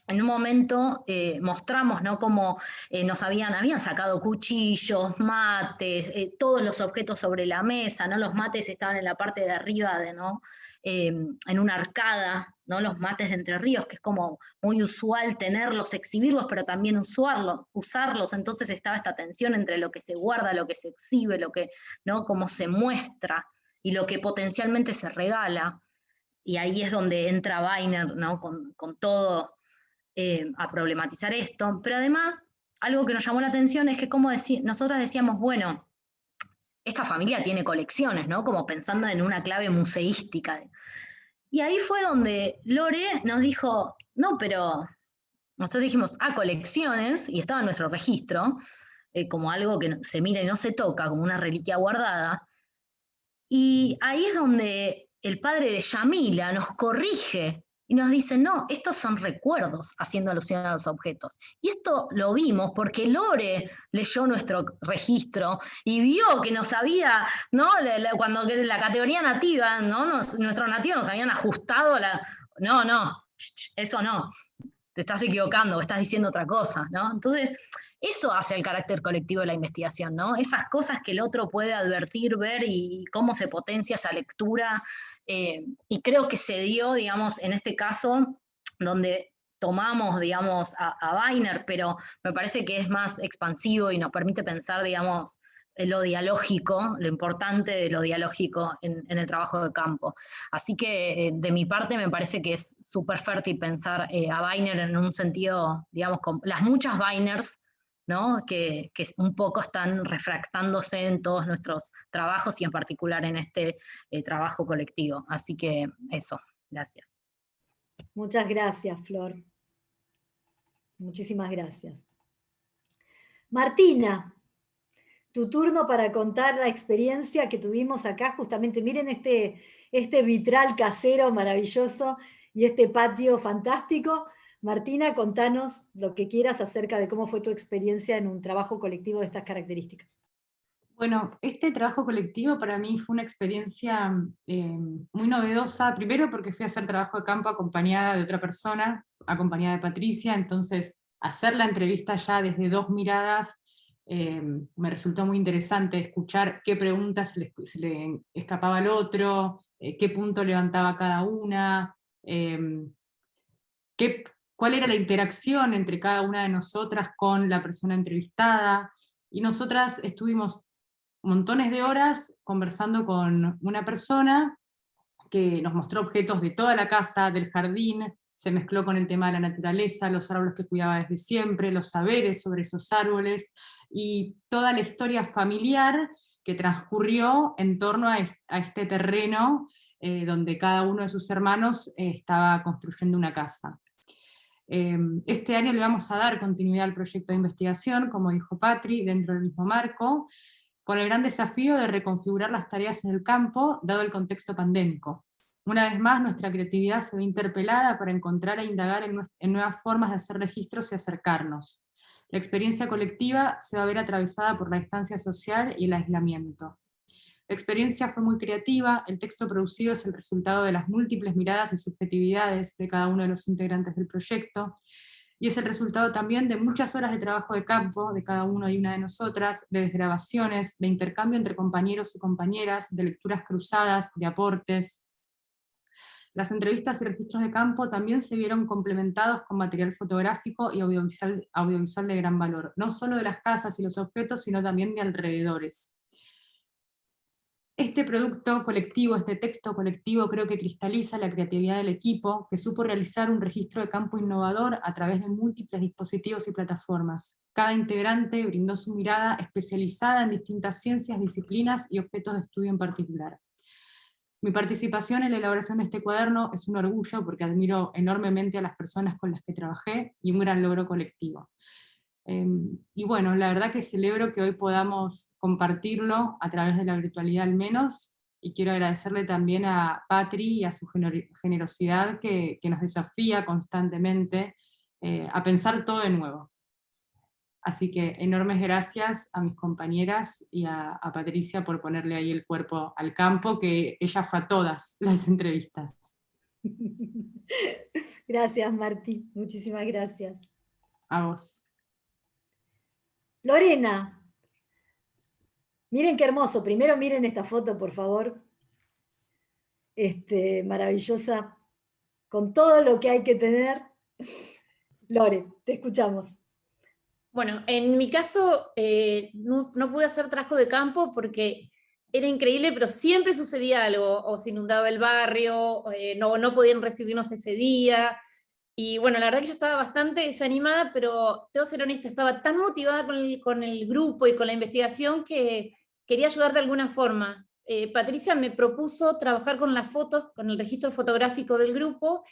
En un momento mostramos, ¿no? Cómo nos habían sacado cuchillos, mates, todos los objetos sobre la mesa, ¿no? Los mates estaban en la parte de arriba, ¿no? En una arcada, ¿no? Los mates de Entre Ríos, que es como muy usual tenerlos, exhibirlos, pero también usarlos. Entonces estaba esta tensión entre lo que se guarda, lo que se exhibe, lo que, ¿no? Cómo se muestra y lo que potencialmente se regala. Y ahí es donde entra Weiner, ¿no? Con todo a problematizar esto, pero además, algo que nos llamó la atención es que nosotras decíamos, bueno, esta familia tiene colecciones, ¿no? Como pensando en una clave museística. Y ahí fue donde Lore nos dijo, no, pero nosotros dijimos, colecciones, y estaba en nuestro registro, como algo que se mira y no se toca, como una reliquia guardada. Y ahí es donde el padre de Yamila nos corrige y nos dice, no, estos son recuerdos, haciendo alusión a los objetos. Y esto lo vimos porque Lore leyó nuestro registro y vio que nos había, ¿no? Cuando la categoría nativa, ¿no? Nuestros nativos nos habían ajustado no, eso no, te estás equivocando, estás diciendo otra cosa, ¿no? Entonces, eso hace el carácter colectivo de la investigación, ¿no? Esas cosas que el otro puede advertir, ver y cómo se potencia esa lectura. Y creo que se dio, digamos, en este caso, donde tomamos, digamos, a Weiner, pero me parece que es más expansivo y nos permite pensar, digamos, en lo dialógico, lo importante de lo dialógico en el trabajo de campo. Así que de mi parte me parece que es súper fértil pensar a Weiner en un sentido, digamos, con las muchas Weiners, ¿no? que un poco están refractándose en todos nuestros trabajos y en particular en este trabajo colectivo. Así que eso, gracias. Muchas gracias, Flor. Muchísimas gracias. Martina, tu turno para contar la experiencia que tuvimos acá, justamente, miren este vitral casero maravilloso y este patio fantástico. Martina, contanos lo que quieras acerca de cómo fue tu experiencia en un trabajo colectivo de estas características. Bueno, este trabajo colectivo para mí fue una experiencia muy novedosa, primero porque fui a hacer trabajo de campo acompañada de otra persona, acompañada de Patricia, entonces hacer la entrevista ya desde dos miradas me resultó muy interesante, escuchar qué preguntas se le escapaba al otro, qué punto levantaba cada una, cuál era la interacción entre cada una de nosotras con la persona entrevistada, y nosotras estuvimos montones de horas conversando con una persona que nos mostró objetos de toda la casa, del jardín, se mezcló con el tema de la naturaleza, los árboles que cuidaba desde siempre, los saberes sobre esos árboles, y toda la historia familiar que transcurrió en torno a este terreno donde cada uno de sus hermanos estaba construyendo una casa. Este año le vamos a dar continuidad al proyecto de investigación, como dijo Patri, dentro del mismo marco, con el gran desafío de reconfigurar las tareas en el campo, dado el contexto pandémico. Una vez más, nuestra creatividad se ve interpelada para encontrar e indagar en nuevas formas de hacer registros y acercarnos. La experiencia colectiva se va a ver atravesada por la distancia social y el aislamiento. La experiencia fue muy creativa, el texto producido es el resultado de las múltiples miradas y subjetividades de cada uno de los integrantes del proyecto, y es el resultado también de muchas horas de trabajo de campo de cada uno y una de nosotras, de desgrabaciones, de intercambio entre compañeros y compañeras, de lecturas cruzadas, de aportes. Las entrevistas y registros de campo también se vieron complementados con material fotográfico y audiovisual de gran valor, no solo de las casas y los objetos, sino también de alrededores. Este producto colectivo, este texto colectivo, creo que cristaliza la creatividad del equipo, que supo realizar un registro de campo innovador a través de múltiples dispositivos y plataformas. Cada integrante brindó su mirada especializada en distintas ciencias, disciplinas y objetos de estudio en particular. Mi participación en la elaboración de este cuaderno es un orgullo porque admiro enormemente a las personas con las que trabajé y un gran logro colectivo. Y bueno, la verdad que celebro que hoy podamos compartirlo a través de la virtualidad al menos, y quiero agradecerle también a Patri y a su generosidad que nos desafía constantemente a pensar todo de nuevo. Así que enormes gracias a mis compañeras y a Patricia por ponerle ahí el cuerpo al campo, que ella fue a todas las entrevistas. Gracias, Martí, muchísimas gracias. A vos. Lorena, miren qué hermoso. Primero miren esta foto, por favor. Maravillosa, con todo lo que hay que tener. Lore, te escuchamos. Bueno, en mi caso no pude hacer trabajo de campo porque era increíble, pero siempre sucedía algo, o se inundaba el barrio, no podían recibirnos ese día. Y bueno, la verdad que yo estaba bastante desanimada, pero tengo que ser honesta, estaba tan motivada con el grupo y con la investigación que quería ayudar de alguna forma. Patricia me propuso trabajar con las fotos, con el registro fotográfico del grupo,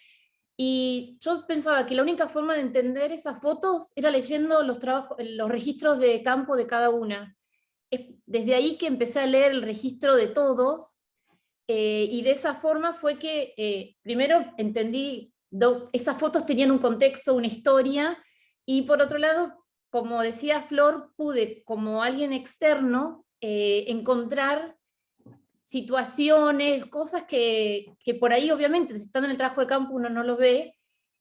y yo pensaba que la única forma de entender esas fotos era leyendo los registros de campo de cada una. Es desde ahí que empecé a leer el registro de todos, y de esa forma fue que primero entendí esas fotos tenían un contexto, una historia, y por otro lado, como decía Flor, pude, como alguien externo, encontrar situaciones, cosas que por ahí obviamente, estando en el trabajo de campo uno no lo ve,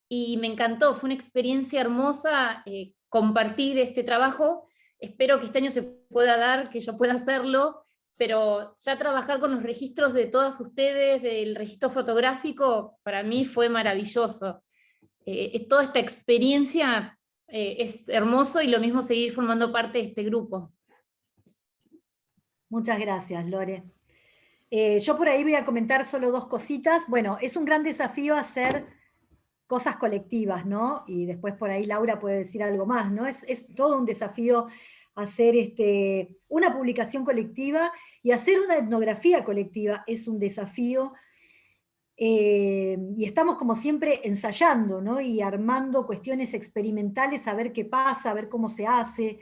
y me encantó, fue una experiencia hermosa compartir este trabajo. Espero que este año se pueda dar, que yo pueda hacerlo, pero ya trabajar con los registros de todas ustedes, del registro fotográfico, para mí fue maravilloso. Toda esta experiencia es hermoso, y lo mismo seguir formando parte de este grupo. Muchas gracias, Lore. Yo por ahí voy a comentar solo dos cositas. Bueno, es un gran desafío hacer cosas colectivas, ¿no? Y después por ahí Laura puede decir algo más, ¿no? Es todo un desafío hacer una publicación colectiva, y hacer una etnografía colectiva es un desafío, y estamos como siempre ensayando, ¿no? Y armando cuestiones experimentales, a ver qué pasa, a ver cómo se hace.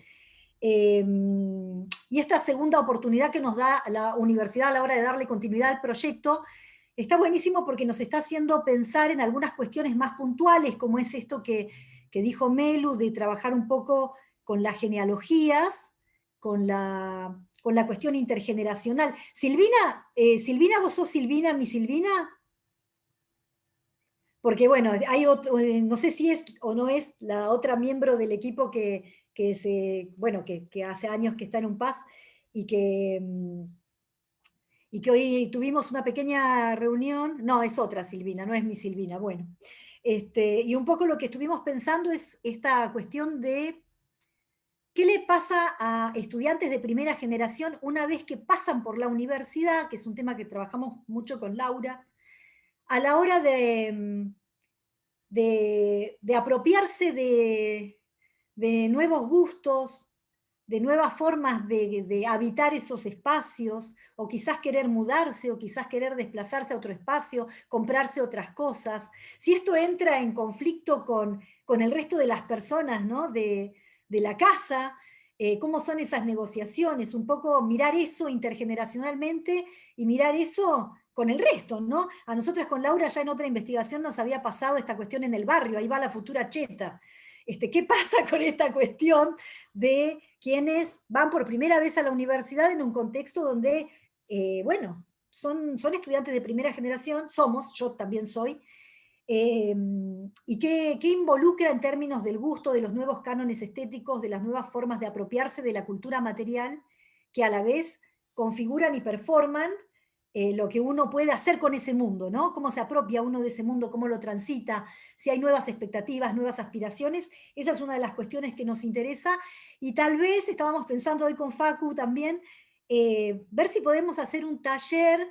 Y esta segunda oportunidad que nos da la universidad a la hora de darle continuidad al proyecto, está buenísimo porque nos está haciendo pensar en algunas cuestiones más puntuales, como es esto que dijo Melu, de trabajar un poco con las genealogías, con la cuestión intergeneracional. Silvina, ¿vos sos Silvina, mi Silvina? Porque bueno, hay no sé si es o no es la otra miembro del equipo que hace años que está en UNPAS, y que hoy tuvimos una pequeña reunión. No, es otra Silvina, no es mi Silvina. Bueno, y un poco lo que estuvimos pensando es esta cuestión de qué le pasa a estudiantes de primera generación una vez que pasan por la universidad, que es un tema que trabajamos mucho con Laura, a la hora de apropiarse de nuevos gustos, nuevas formas de habitar esos espacios, o quizás querer mudarse, o quizás querer desplazarse a otro espacio, comprarse otras cosas. Si esto entra en conflicto con el resto de las personas, ¿no? de la casa, cómo son esas negociaciones, un poco mirar eso intergeneracionalmente y mirar eso con el resto, ¿no? A nosotras con Laura ya en otra investigación nos había pasado esta cuestión en el barrio, ahí va la futura cheta. ¿Qué pasa con esta cuestión de quienes van por primera vez a la universidad en un contexto donde, bueno, son estudiantes de primera generación, yo también soy, y qué involucra en términos del gusto, de los nuevos cánones estéticos, de las nuevas formas de apropiarse de la cultura material, que a la vez configuran y performan lo que uno puede hacer con ese mundo, ¿no? Cómo se apropia uno de ese mundo, cómo lo transita, si hay nuevas expectativas, nuevas aspiraciones. Esa es una de las cuestiones que nos interesa, y tal vez estábamos pensando hoy con Facu también, ver si podemos hacer un taller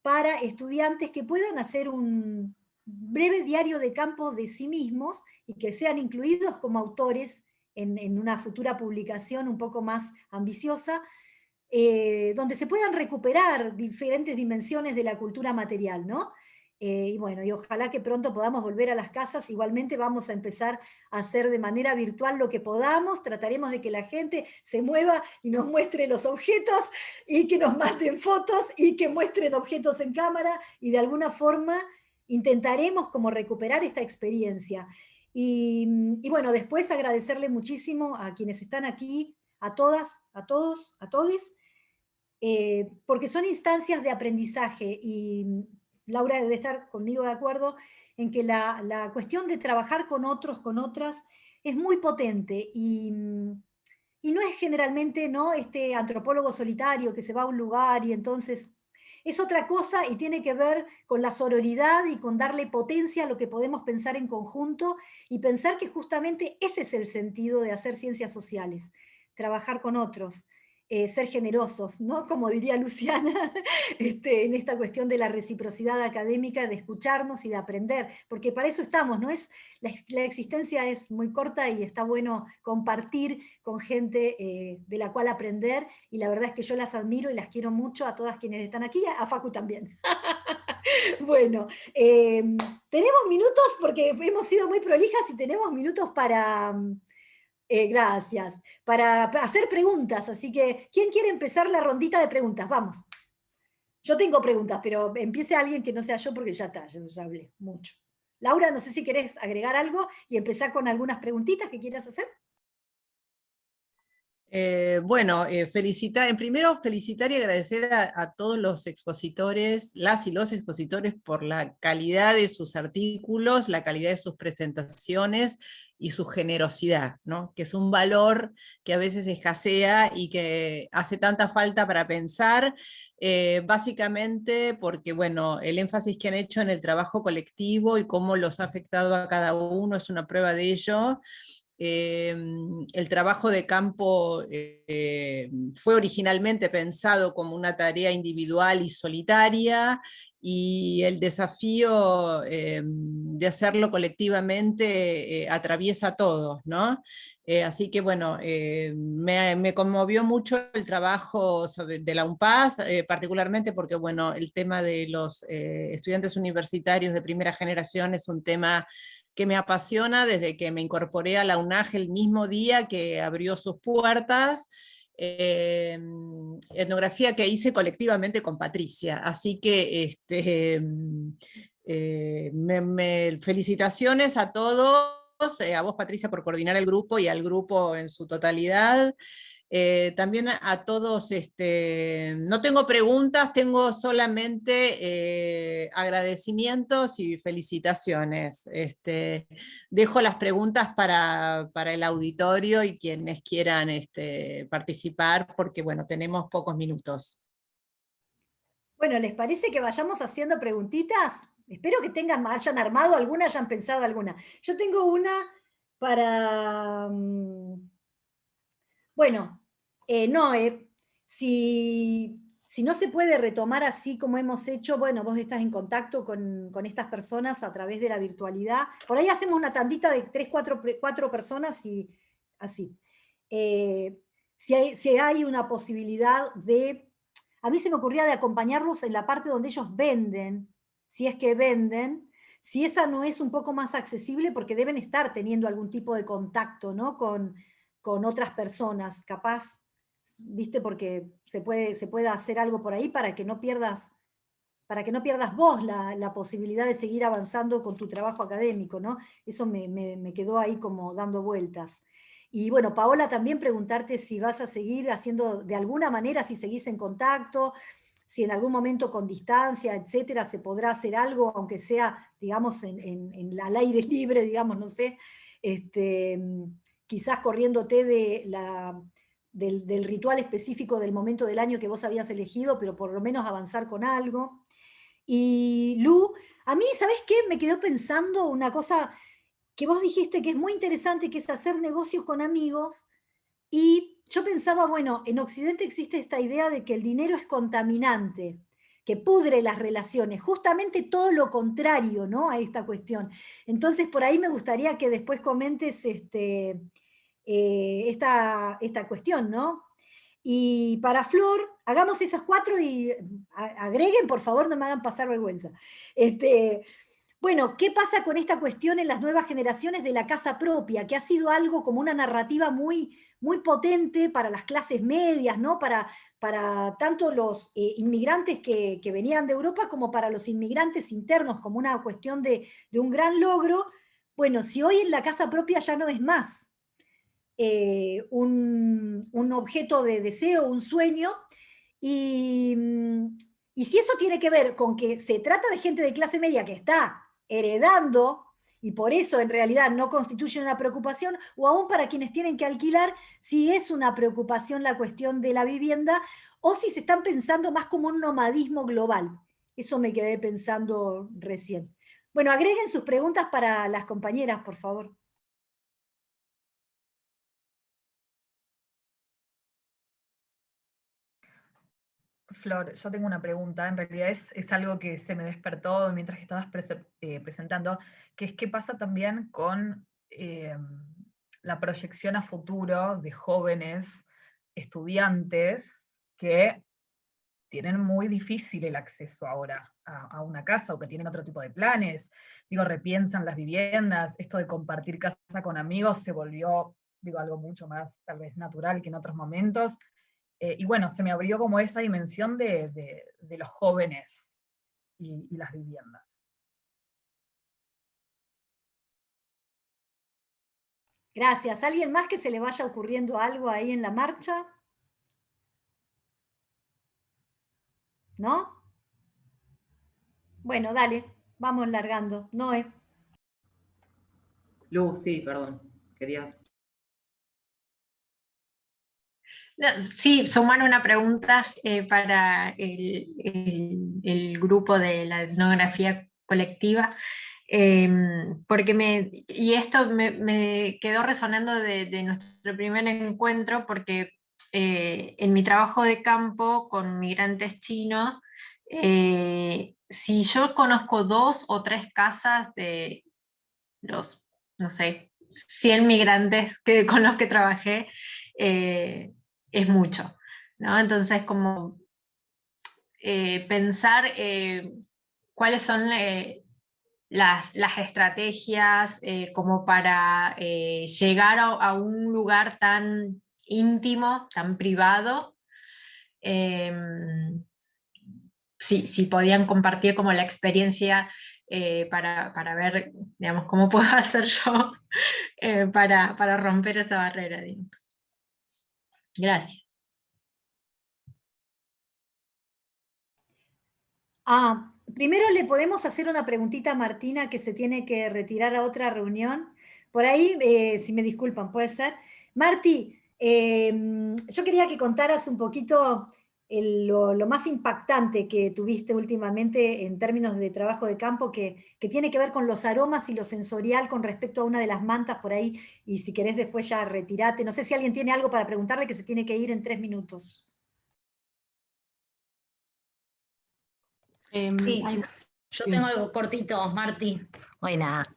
para estudiantes que puedan hacer un breve diario de campo de sí mismos y que sean incluidos como autores en una futura publicación un poco más ambiciosa, donde se puedan recuperar diferentes dimensiones de la cultura material, ¿no? Y bueno, y ojalá que pronto podamos volver a las casas. Igualmente vamos a empezar a hacer de manera virtual lo que podamos, trataremos de que la gente se mueva y nos muestre los objetos, y que nos manden fotos, y que muestren objetos en cámara, y de alguna forma intentaremos como recuperar esta experiencia. Y bueno, después agradecerle muchísimo a quienes están aquí, a todas, a todos, a todes, porque son instancias de aprendizaje, y Laura debe estar conmigo de acuerdo en que la cuestión de trabajar con otros, con otras, es muy potente, y no es generalmente, ¿no?, este antropólogo solitario que se va a un lugar y entonces es otra cosa, y tiene que ver con la sororidad y con darle potencia a lo que podemos pensar en conjunto, y pensar que justamente ese es el sentido de hacer ciencias sociales, trabajar con otros, ser generosos, ¿no?, como diría Luciana, en esta cuestión de la reciprocidad académica, de escucharnos y de aprender, porque para eso estamos, ¿no? La existencia es muy corta y está bueno compartir con gente de la cual aprender, y la verdad es que yo las admiro y las quiero mucho a todas quienes están aquí, a Facu también. Bueno, tenemos minutos, porque hemos sido muy prolijas, y tenemos minutos para... gracias. Para hacer preguntas, así que, ¿quién quiere empezar la rondita de preguntas? Vamos. Yo tengo preguntas, pero empiece alguien que no sea yo, porque ya está, ya hablé mucho. Laura, no sé si querés agregar algo y empezar con algunas preguntitas que quieras hacer. Bueno, primero felicitar y agradecer a todos los expositores, las y los expositores, por la calidad de sus artículos, la calidad de sus presentaciones y su generosidad, ¿no?, que es un valor que a veces escasea y que hace tanta falta para pensar, básicamente porque, bueno, el énfasis que han hecho en el trabajo colectivo y cómo los ha afectado a cada uno es una prueba de ello. El trabajo de campo fue originalmente pensado como una tarea individual y solitaria, y el desafío de hacerlo colectivamente atraviesa a todos, ¿no? Así que bueno, me conmovió mucho el trabajo de la UNPAS, particularmente porque, bueno, el tema de los estudiantes universitarios de primera generación es un tema que me apasiona desde que me incorporé a la UNAG el mismo día que abrió sus puertas, etnografía que hice colectivamente con Patricia. Así que felicitaciones a todos, a vos, Patricia, por coordinar el grupo, y al grupo en su totalidad. También a todos, no tengo preguntas, tengo solamente agradecimientos y felicitaciones. Dejo las preguntas para el auditorio y quienes quieran participar, porque bueno, tenemos pocos minutos. Bueno, ¿les parece que vayamos haciendo preguntitas? Espero que hayan armado alguna, hayan pensado alguna. Yo tengo una para... Bueno, Noé, si no se puede retomar así como hemos hecho, bueno, vos estás en contacto con estas personas a través de la virtualidad, por ahí hacemos una tandita de 3, 4 personas y así. si hay una posibilidad de, a mí se me ocurría de acompañarlos en la parte donde ellos venden, si es que venden, si esa no es un poco más accesible, porque deben estar teniendo algún tipo de contacto, ¿no? con otras personas, capaz, ¿viste? Porque se puede hacer algo por ahí para que no pierdas vos la posibilidad de seguir avanzando con tu trabajo académico, ¿no? Eso me quedó ahí como dando vueltas. Y bueno, Paola, también preguntarte si vas a seguir haciendo, de alguna manera, si seguís en contacto, si en algún momento con distancia, etcétera, se podrá hacer algo, aunque sea, digamos, al aire libre, digamos, no sé, quizás corriéndote del ritual específico del momento del año que vos habías elegido, pero por lo menos avanzar con algo. Y Lu, a mí, ¿sabés qué? Me quedó pensando una cosa que vos dijiste que es muy interesante, que es hacer negocios con amigos, y yo pensaba, bueno, en Occidente existe esta idea de que el dinero es contaminante, que pudre las relaciones, justamente todo lo contrario, ¿no? A esta cuestión. Entonces, por ahí me gustaría que después comentes esta cuestión, ¿no? Y para Flor, hagamos esas 4 y agreguen, por favor, no me hagan pasar vergüenza. Bueno, ¿qué pasa con esta cuestión en las nuevas generaciones de la casa propia? Que ha sido algo como una narrativa muy, muy potente para las clases medias, ¿no? Para tanto los inmigrantes que venían de Europa como para los inmigrantes internos, como una cuestión de un gran logro. Bueno, si hoy en la casa propia ya no es más un objeto de deseo, un sueño, y si eso tiene que ver con que se trata de gente de clase media que está heredando, y por eso en realidad no constituye una preocupación, o aún para quienes tienen que alquilar, si es una preocupación la cuestión de la vivienda, o si se están pensando más como un nomadismo global. Eso me quedé pensando recién. Bueno, agreguen sus preguntas para las compañeras, por favor. Flor, yo tengo una pregunta, en realidad es algo que se me despertó mientras que estabas presentando, que es qué pasa también con la proyección a futuro de jóvenes estudiantes que tienen muy difícil el acceso ahora a una casa o que tienen otro tipo de planes. Digo, repiensan las viviendas, esto de compartir casa con amigos se volvió, digo, algo mucho más tal vez natural que en otros momentos. Y bueno, se me abrió como esa dimensión de los jóvenes y las viviendas. Gracias. ¿Alguien más que se le vaya ocurriendo algo ahí en la marcha? ¿No? Bueno, dale, vamos largando. Noé. Lu, sí, perdón, quería... Sí, sumar una pregunta para el grupo de la etnografía colectiva, y esto me quedó resonando de nuestro primer encuentro, porque en mi trabajo de campo con migrantes chinos, si yo conozco 2 o 3 casas de los, no sé, 100 migrantes con los que trabajé, es mucho, ¿no? Entonces, como pensar cuáles son las estrategias como para llegar a un lugar tan íntimo, tan privado, si podían compartir como la experiencia para ver, digamos, cómo puedo hacer yo para romper esa barrera, digamos. Gracias. Primero le podemos hacer una preguntita a Martina, que se tiene que retirar a otra reunión. Por ahí, si me disculpan, ¿puede ser? Marti, yo quería que contaras un poquito lo más impactante que tuviste últimamente en términos de trabajo de campo, que tiene que ver con los aromas y lo sensorial con respecto a una de las mantas por ahí, y si querés después ya retirate. No sé si alguien tiene algo para preguntarle, que se tiene que ir en 3 minutos. Sí, yo tengo algo cortito, Marti. Buenas.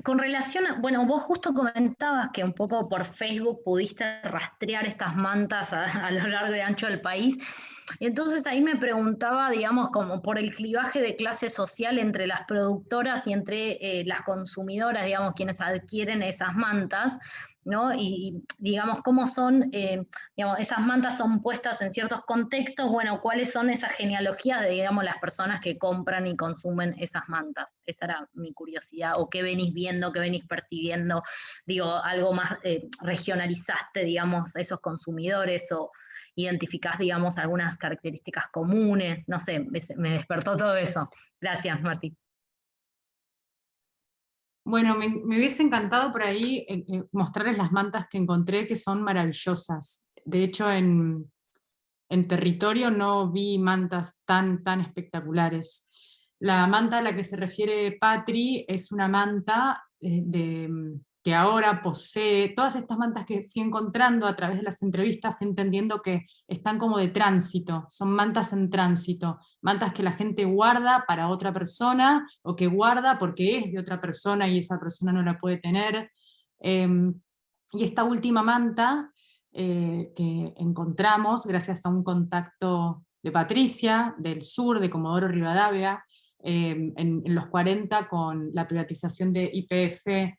Con relación a, bueno, vos justo comentabas que un poco por Facebook pudiste rastrear estas mantas a lo largo y ancho del país, y entonces ahí me preguntaba, digamos, como por el clivaje de clase social entre las productoras y entre las consumidoras, digamos, quienes adquieren esas mantas, ¿no? Y digamos, cómo son, digamos, esas mantas son puestas en ciertos contextos, bueno, cuáles son esas genealogías de, digamos, las personas que compran y consumen esas mantas. Esa era mi curiosidad, o qué venís viendo, qué venís percibiendo, digo, algo más regionalizaste, digamos, esos consumidores, o identificás, digamos, algunas características comunes, no sé, me despertó todo eso. Gracias, Martí. Bueno, me hubiese encantado por ahí mostrarles las mantas que encontré, que son maravillosas. De hecho, en territorio no vi mantas tan espectaculares. La manta a la que se refiere Patri es una manta que ahora posee, todas estas mantas que fui encontrando a través de las entrevistas, fui entendiendo que están como de tránsito, son mantas en tránsito, mantas que la gente guarda para otra persona, o que guarda porque es de otra persona y esa persona no la puede tener. Y esta última manta que encontramos gracias a un contacto de Patricia, del sur, de Comodoro Rivadavia, en los 40 con la privatización de YPF,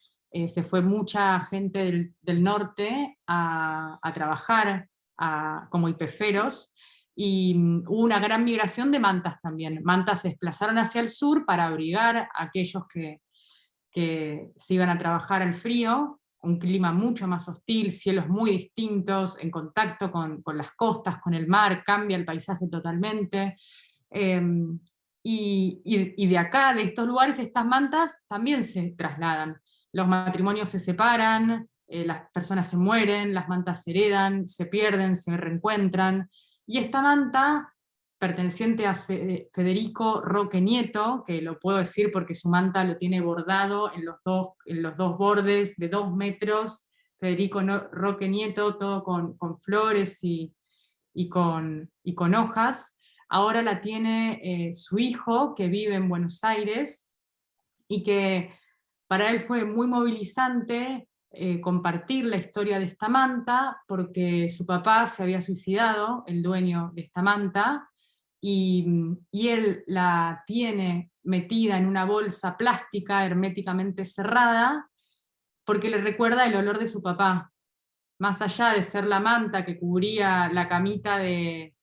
se fue mucha gente del norte a trabajar como YPFeros, y hubo una gran migración de mantas también. Mantas se desplazaron hacia el sur para abrigar a aquellos que se iban a trabajar al frío, un clima mucho más hostil, cielos muy distintos, en contacto con las costas, con el mar, cambia el paisaje totalmente. Y de acá, de estos lugares, estas mantas también se trasladan. Los matrimonios se separan, las personas se mueren, las mantas se heredan, se pierden, se reencuentran, y esta manta, perteneciente a Federico Roque Nieto, que lo puedo decir porque su manta lo tiene bordado en los dos bordes de 2 metros, Federico Roque Nieto, todo con flores y con hojas. Ahora la tiene su hijo, que vive en Buenos Aires, y que para él fue muy movilizante compartir la historia de esta manta, porque su papá se había suicidado, el dueño de esta manta, y él la tiene metida en una bolsa plástica herméticamente cerrada, porque le recuerda el olor de su papá. Más allá de ser la manta que cubría la camita de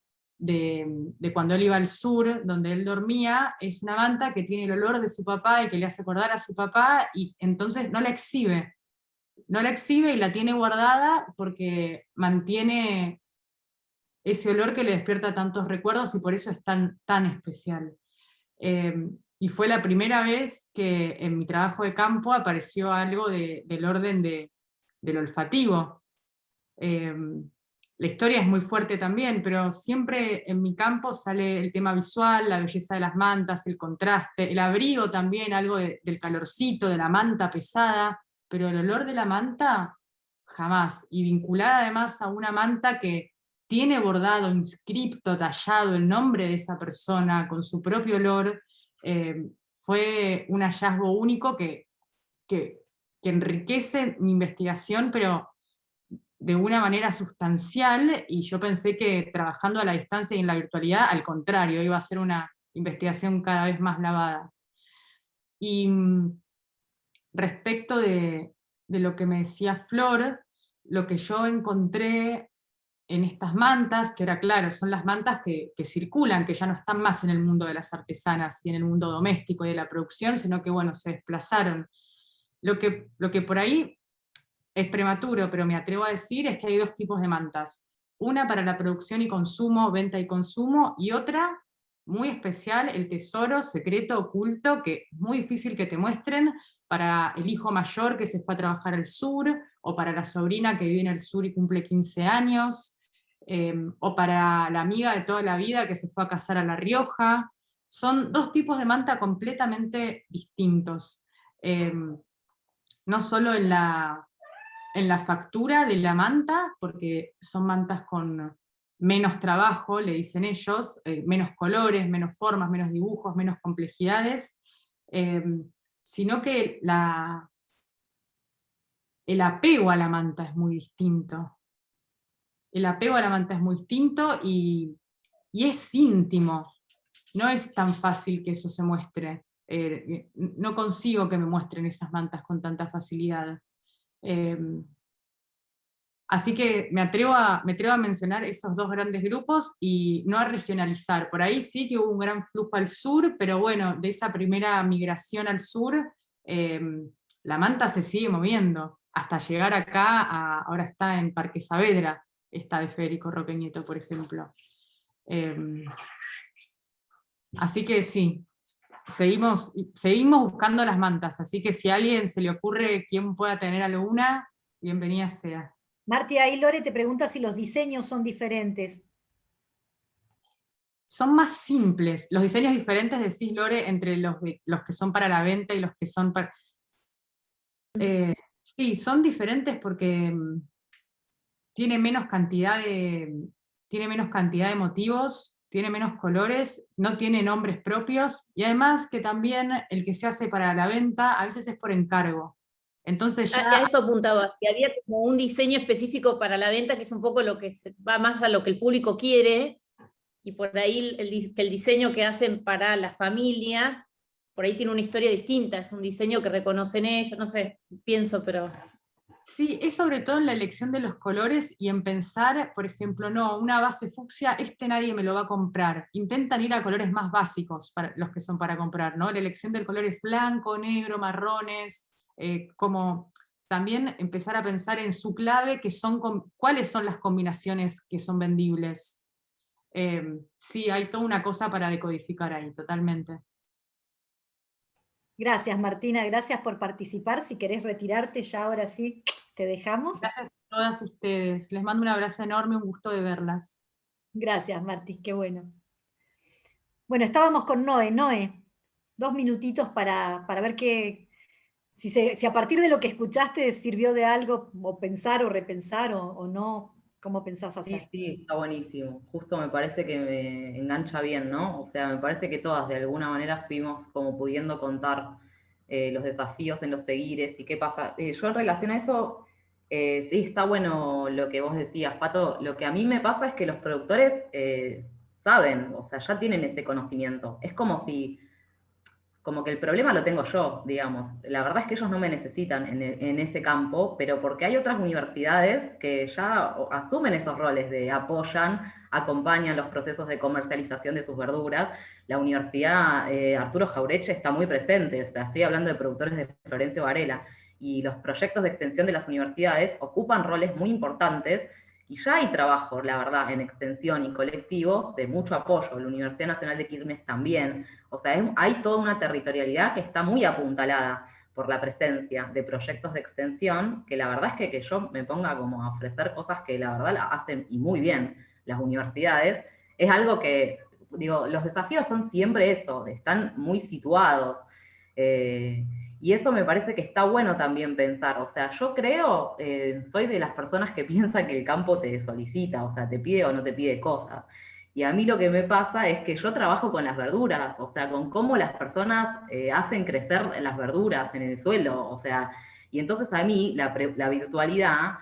cuando él iba al sur, donde él dormía, es una manta que tiene el olor de su papá y que le hace acordar a su papá, y entonces no la exhibe. No la exhibe y la tiene guardada porque mantiene ese olor que le despierta tantos recuerdos, y por eso es tan especial. Y fue la primera vez que en mi trabajo de campo apareció algo del orden del olfativo. La historia es muy fuerte también, pero siempre en mi campo sale el tema visual, la belleza de las mantas, el contraste, el abrigo también, algo del calorcito, de la manta pesada, pero el olor de la manta, jamás. Y vinculada además a una manta que tiene bordado, inscripto, tallado el nombre de esa persona con su propio olor, fue un hallazgo único que enriquece mi investigación, pero de una manera sustancial, y yo pensé que trabajando a la distancia y en la virtualidad, al contrario, iba a ser una investigación cada vez más lavada. Y respecto de lo que me decía Flor, lo que yo encontré en estas mantas, que era claro, son las mantas que circulan, que ya no están más en el mundo de las artesanas y en el mundo doméstico y de la producción, sino que bueno, se desplazaron. Lo que por ahí es prematuro, pero me atrevo a decir, es que hay 2 tipos de mantas. Una para la producción y consumo, venta y consumo, y otra muy especial, el tesoro secreto oculto, que es muy difícil que te muestren, para el hijo mayor que se fue a trabajar al sur, o para la sobrina que vive en el sur y cumple 15 años, o para la amiga de toda la vida que se fue a casar a La Rioja. Son 2 tipos de manta completamente distintos. No solo en la factura de la manta, porque son mantas con menos trabajo, le dicen ellos, menos colores, menos formas, menos dibujos, menos complejidades, sino que el apego a la manta es muy distinto. El apego a la manta es muy distinto y es íntimo. No es tan fácil que eso se muestre. No consigo que me muestren esas mantas con tanta facilidad. Así que me atrevo a mencionar esos dos grandes grupos y no a regionalizar. Por ahí sí que hubo un gran flujo al sur, pero bueno, de esa primera migración al sur, la manta se sigue moviendo, hasta llegar acá, ahora está en Parque Saavedra, está de Federico Roque Nieto, por ejemplo. Así que sí, seguimos buscando las mantas, así que si a alguien se le ocurre quién pueda tener alguna, bienvenida sea. Marti, ahí Lore te pregunta si los diseños son diferentes. Son más simples. Los diseños diferentes, decís, Lore, entre los que son para la venta y los que son para... sí, son diferentes porque tiene menos cantidad de motivos, tiene menos colores, no tiene nombres propios, y además que también el que se hace para la venta a veces es por encargo. Entonces ya... A eso apuntaba, si había como un diseño específico para la venta, que es un poco lo que va más a lo que el público quiere, y por ahí el diseño que hacen para la familia, por ahí tiene una historia distinta, es un diseño que reconocen ellos, no sé, pienso, pero... Sí, es sobre todo en la elección de los colores y en pensar, por ejemplo, no, una base fucsia, nadie me lo va a comprar. Intentan ir a colores más básicos, para los que son para comprar, ¿no? La elección del color es blanco, negro, marrones, como también empezar a pensar en su clave, cuáles son las combinaciones que son vendibles. Sí, hay toda una cosa para decodificar ahí, totalmente. Gracias, Martina, gracias por participar. Si querés retirarte ya ahora sí, te dejamos. Gracias a todas ustedes. Les mando un abrazo enorme, un gusto de verlas. Gracias, Marti, qué bueno. Bueno, estábamos con Noé. Noé, 2 minutitos para ver si a partir de lo que escuchaste sirvió de algo, o pensar o repensar o no, ¿cómo pensás hacer? Sí, está buenísimo. Justo me parece que me engancha bien, ¿no? O sea, me parece que todas de alguna manera fuimos como pudiendo contar los desafíos en los seguires y qué pasa. Yo en relación a eso, sí, está bueno lo que vos decías, Pato. Lo que a mí me pasa es que los productores saben, o sea, ya tienen ese conocimiento. Es como que el problema lo tengo yo, digamos. La verdad es que ellos no me necesitan en ese campo, pero porque hay otras universidades que ya asumen esos roles de apoyan, acompañan los procesos de comercialización de sus verduras. La Universidad Arturo Jauretche está muy presente, o sea, estoy hablando de productores de Florencio Varela, y los proyectos de extensión de las universidades ocupan roles muy importantes, y ya hay trabajo, la verdad, en extensión y colectivos de mucho apoyo. La Universidad Nacional de Quilmes también. O sea, hay toda una territorialidad que está muy apuntalada por la presencia de proyectos de extensión, que la verdad es que yo me ponga como a ofrecer cosas que la verdad la hacen y muy bien las universidades, es algo que, digo, los desafíos son siempre eso, están muy situados. Y eso me parece que está bueno también pensar. O sea, yo creo, soy de las personas que piensan que el campo te solicita, o sea, te pide o no te pide cosas. Y a mí lo que me pasa es que yo trabajo con las verduras, o sea, con cómo las personas hacen crecer las verduras en el suelo, o sea, y entonces a mí la virtualidad,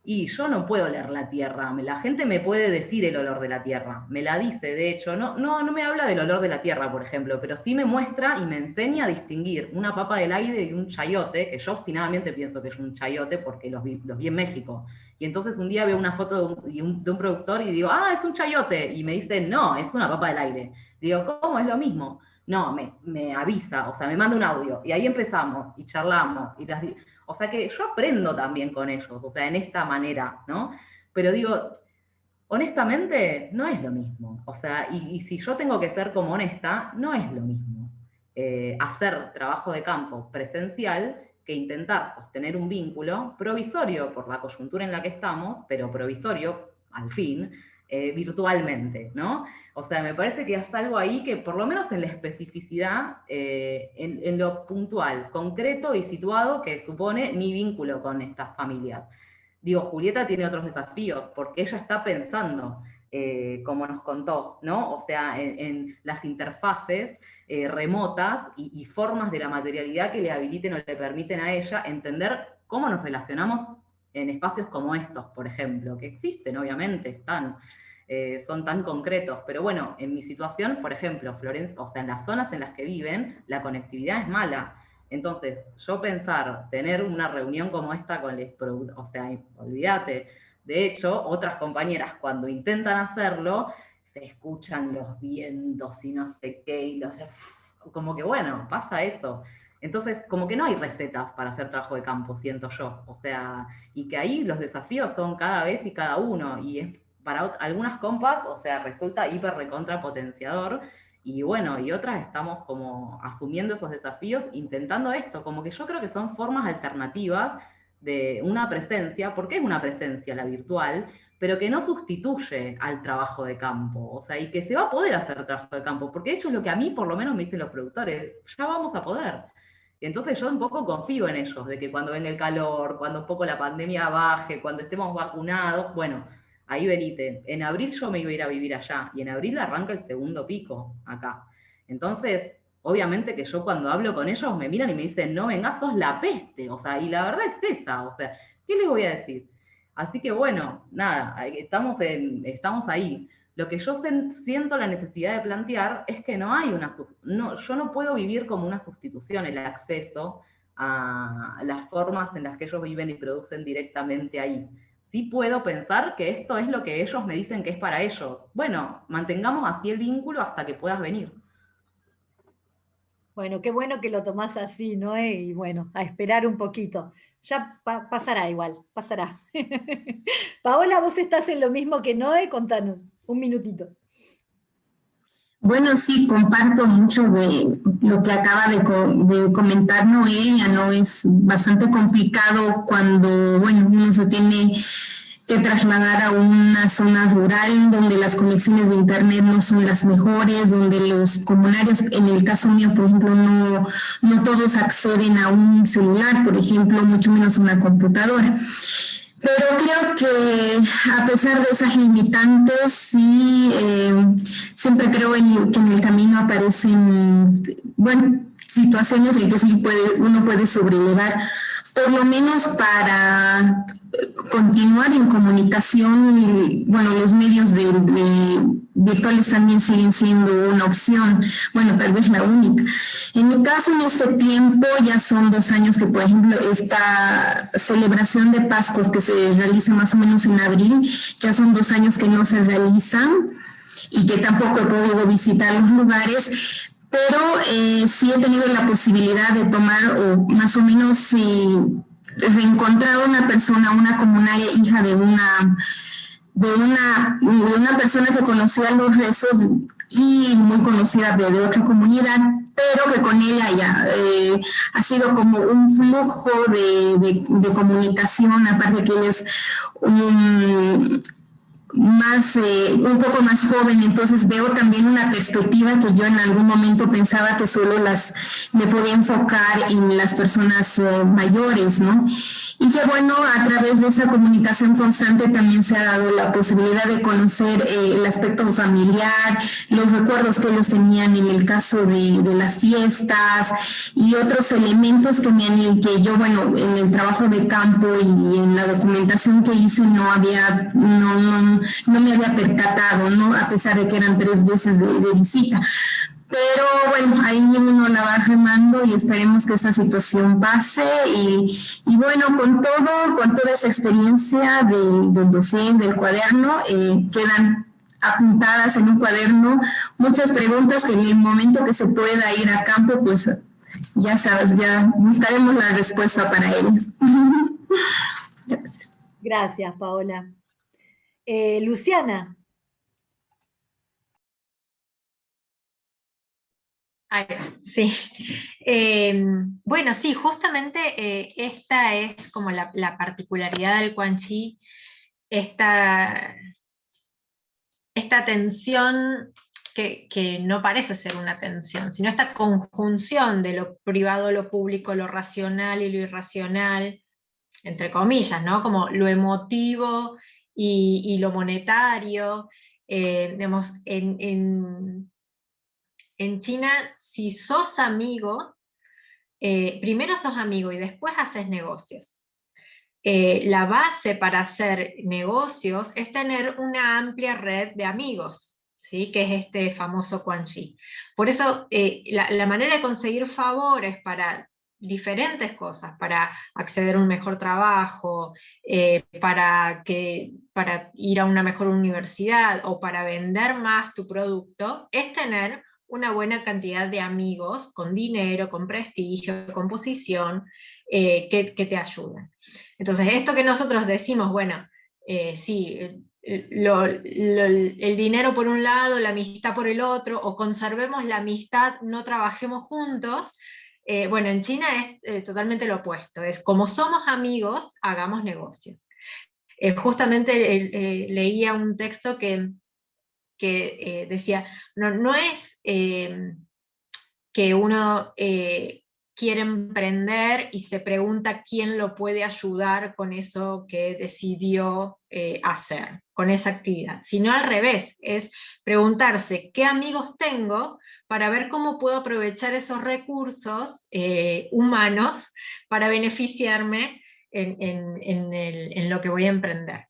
y yo no puedo oler la tierra, la gente me puede decir el olor de la tierra, me la dice, de hecho, no me habla del olor de la tierra, por ejemplo, pero sí me muestra y me enseña a distinguir una papa del aire y un chayote, que yo obstinadamente pienso que es un chayote porque los vi en México. Y entonces un día veo una foto de un productor y digo, es un chayote, y me dice, no, es una papa del aire. Digo, ¿cómo? Es lo mismo. No, me avisa, o sea, me manda un audio, y ahí empezamos, y charlamos, o sea que yo aprendo también con ellos, o sea, en esta manera, ¿no? Pero digo, honestamente, no es lo mismo. O sea, y si yo tengo que ser como honesta, no es lo mismo hacer trabajo de campo presencial que intentar sostener un vínculo provisorio por la coyuntura en la que estamos, pero provisorio, al fin, virtualmente, ¿no? O sea, me parece que es algo ahí que, por lo menos en la especificidad, en lo puntual, concreto y situado que supone mi vínculo con estas familias. Digo, Julieta tiene otros desafíos, porque ella está pensando como nos contó, ¿no? O sea, en las interfaces remotas y formas de la materialidad que le habiliten o le permiten a ella entender cómo nos relacionamos en espacios como estos, por ejemplo, que existen, obviamente, están, son tan concretos, pero bueno, en mi situación, por ejemplo, Florencia, o sea, en las zonas en las que viven, la conectividad es mala. Entonces, yo pensar, tener una reunión como esta con los productos, o sea, olvídate. De hecho, otras compañeras cuando intentan hacerlo, se escuchan los vientos y no sé qué, y como que bueno, pasa eso. Entonces, como que no hay recetas para hacer trabajo de campo, siento yo. O sea, y que ahí los desafíos son cada vez y cada uno, y es para algunas compas, o sea, resulta hiper recontra potenciador, y bueno, y otras estamos como asumiendo esos desafíos, intentando esto, como que yo creo que son formas alternativas de una presencia, porque es una presencia la virtual, pero que no sustituye al trabajo de campo, o sea, y que se va a poder hacer trabajo de campo, porque de hecho es lo que a mí por lo menos me dicen los productores, ya vamos a poder. Entonces yo un poco confío en ellos, de que cuando venga el calor, cuando un poco la pandemia baje, cuando estemos vacunados, bueno, ahí venite. En abril yo me iba a ir a vivir allá, y en abril arranca el segundo pico acá. Entonces, obviamente que yo cuando hablo con ellos me miran y me dicen, no vengas, sos la peste, o sea, y la verdad es esa, o sea, ¿qué les voy a decir? Así que bueno, nada, estamos ahí. Lo que yo siento la necesidad de plantear es que no hay yo no puedo vivir como una sustitución el acceso a las formas en las que ellos viven y producen directamente ahí. Sí puedo pensar que esto es lo que ellos me dicen que es para ellos. Bueno, mantengamos así el vínculo hasta que puedas venir. Bueno, qué bueno que lo tomás así, ¿no? Y bueno, a esperar un poquito. Ya pasará igual, pasará. Paola, vos estás en lo mismo que Noé, contanos, un minutito. Bueno, sí, comparto mucho de lo que acaba de comentar Noelia, ¿no? Es bastante complicado cuando, bueno, uno se tiene que trasladar a una zona rural donde las conexiones de internet no son las mejores, donde los comunarios, en el caso mío, por ejemplo, no todos acceden a un celular, por ejemplo, mucho menos a una computadora. Pero creo que a pesar de esas limitantes, sí, siempre creo que en el camino aparecen, bueno, situaciones en que sí uno puede sobrellevar, por lo menos para continuar en comunicación. Y bueno, los medios virtuales también siguen siendo una opción, bueno, tal vez la única. En mi caso, en este tiempo, ya son 2 años que, por ejemplo, esta celebración de Pascuas que se realiza más o menos en abril, ya son 2 años que no se realizan y que tampoco he podido visitar los lugares, pero sí he tenido la posibilidad de tomar, o más o menos reencontrar a una persona, una comunaria, hija de una persona que conocía los rezos y muy conocida de otra comunidad, pero que con ella ya ha sido como un flujo de comunicación, aparte que ella es un poco más joven, entonces veo también una perspectiva que yo en algún momento pensaba que solo me podía enfocar en las personas mayores, ¿no? Y que bueno, a través de esa comunicación constante también se ha dado la posibilidad de conocer el aspecto familiar, los recuerdos que ellos tenían en el caso de las fiestas y otros elementos que yo, bueno, en el trabajo de campo y en la documentación que hice no me había percatado, ¿no? A pesar de que eran 3 veces de visita. Pero bueno, ahí uno la va remando y esperemos que esta situación pase. Y bueno, con toda esa experiencia del dossier, del cuaderno, quedan apuntadas en un cuaderno muchas preguntas que en el momento que se pueda ir a campo, pues ya sabes, ya buscaremos la respuesta para ellas. Gracias. Gracias, Paola. Luciana. Sí. Bueno, sí, justamente esta es como la particularidad del Quan Chi, esta tensión que no parece ser una tensión, sino esta conjunción de lo privado, lo público, lo racional y lo irracional, entre comillas, ¿no? Como lo emotivo y lo monetario, digamos, en China, si sos amigo, primero sos amigo y después haces negocios. La base para hacer negocios es tener una amplia red de amigos, ¿sí? Que es este famoso Quanxi. Por eso la manera de conseguir favores para diferentes cosas, para acceder a un mejor trabajo, para ir a una mejor universidad o para vender más tu producto, es tener una buena cantidad de amigos con dinero, con prestigio, con posición, que te ayudan. Entonces, esto que nosotros decimos, bueno, sí, el dinero por un lado, la amistad por el otro, o conservemos la amistad, no trabajemos juntos, bueno, en China es totalmente lo opuesto, es como somos amigos, hagamos negocios. Justamente leía un texto que decía, no es que uno quiere emprender y se pregunta quién lo puede ayudar con eso que decidió hacer, con esa actividad, sino al revés, es preguntarse qué amigos tengo para ver cómo puedo aprovechar esos recursos humanos para beneficiarme en lo que voy a emprender.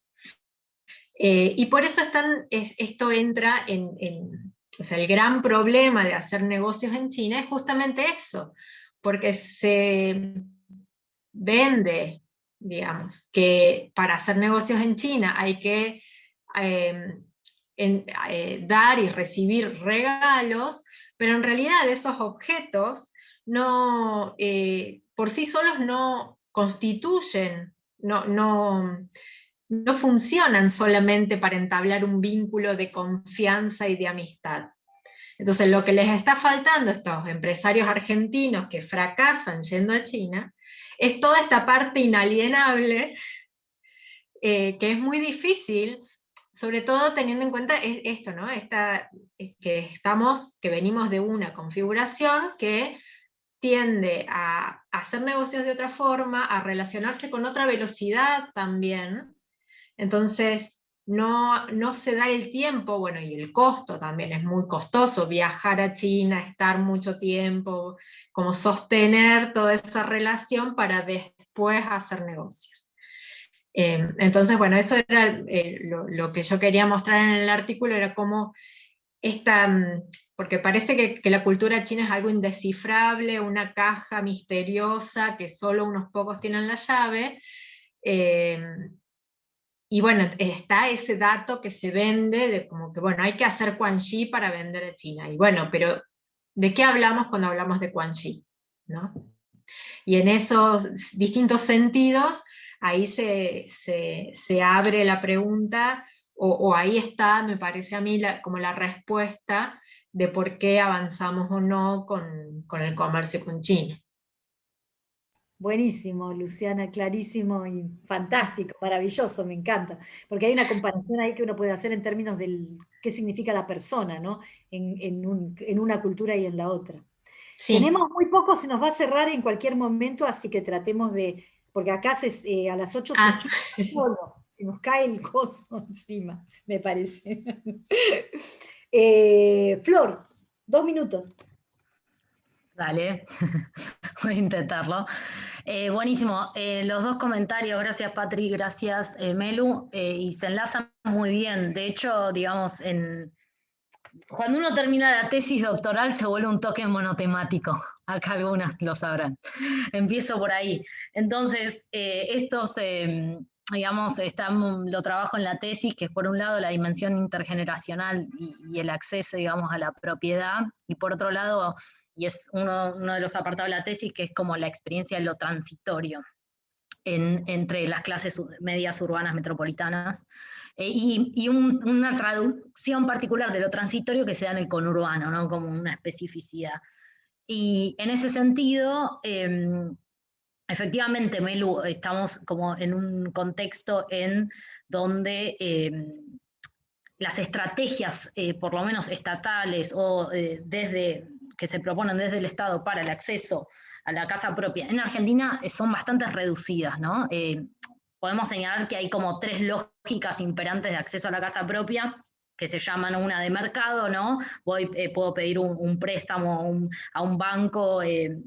Y por eso esto entra o sea, el gran problema de hacer negocios en China es justamente eso, porque se vende, digamos, que para hacer negocios en China hay que dar y recibir regalos, pero en realidad esos objetos no, por sí solos no constituyen, no funcionan solamente para entablar un vínculo de confianza y de amistad. Entonces lo que les está faltando a estos empresarios argentinos que fracasan yendo a China es toda esta parte inalienable que es muy difícil, sobre todo teniendo en cuenta esto, ¿no? Que venimos de una configuración que tiende a hacer negocios de otra forma, a relacionarse con otra velocidad también. Entonces, no se da el tiempo, bueno, y el costo también es muy costoso, viajar a China, estar mucho tiempo, como sostener toda esa relación para después hacer negocios. Entonces, bueno, eso era lo que yo quería mostrar en el artículo, era cómo porque parece que la cultura china es algo indescifrable, una caja misteriosa que solo unos pocos tienen la llave, y bueno, está ese dato que se vende de como que, bueno, hay que hacer Quanxi para vender a China. Y bueno, pero ¿de qué hablamos cuando hablamos de Quanxi? ¿No? Y en esos distintos sentidos, ahí se abre la pregunta, o ahí está, me parece a mí, como la respuesta de por qué avanzamos o no con el comercio con China. Buenísimo, Luciana, clarísimo y fantástico, maravilloso, me encanta, porque hay una comparación ahí que uno puede hacer en términos de qué significa la persona, ¿no? En una cultura y en la otra. Sí. Tenemos muy poco, se nos va a cerrar en cualquier momento, así que tratemos de, porque acá a las 8 se solo, se nos cae el coso encima, me parece. Flor, 2 minutos. Dale, voy a intentarlo. Buenísimo, los dos comentarios, gracias Patri, gracias Melu, y se enlazan muy bien. De hecho, digamos, cuando uno termina la tesis doctoral se vuelve un toque monotemático, acá algunas lo sabrán. Empiezo por ahí. Entonces, digamos, lo trabajo en la tesis, que es por un lado la dimensión intergeneracional y el acceso, digamos, a la propiedad, y por otro lado, y es uno de los apartados de la tesis, que es como la experiencia de lo transitorio entre las clases medias urbanas metropolitanas, y una traducción particular de lo transitorio que se da en el conurbano, ¿no? Como una especificidad. Y en ese sentido, efectivamente, Melu, estamos como en un contexto en donde las estrategias, por lo menos estatales o que se proponen desde el Estado para el acceso a la casa propia, en Argentina son bastante reducidas, ¿no? Podemos señalar que hay como 3 lógicas imperantes de acceso a la casa propia, que se llaman una de mercado, ¿no? Puedo pedir un préstamo a un banco y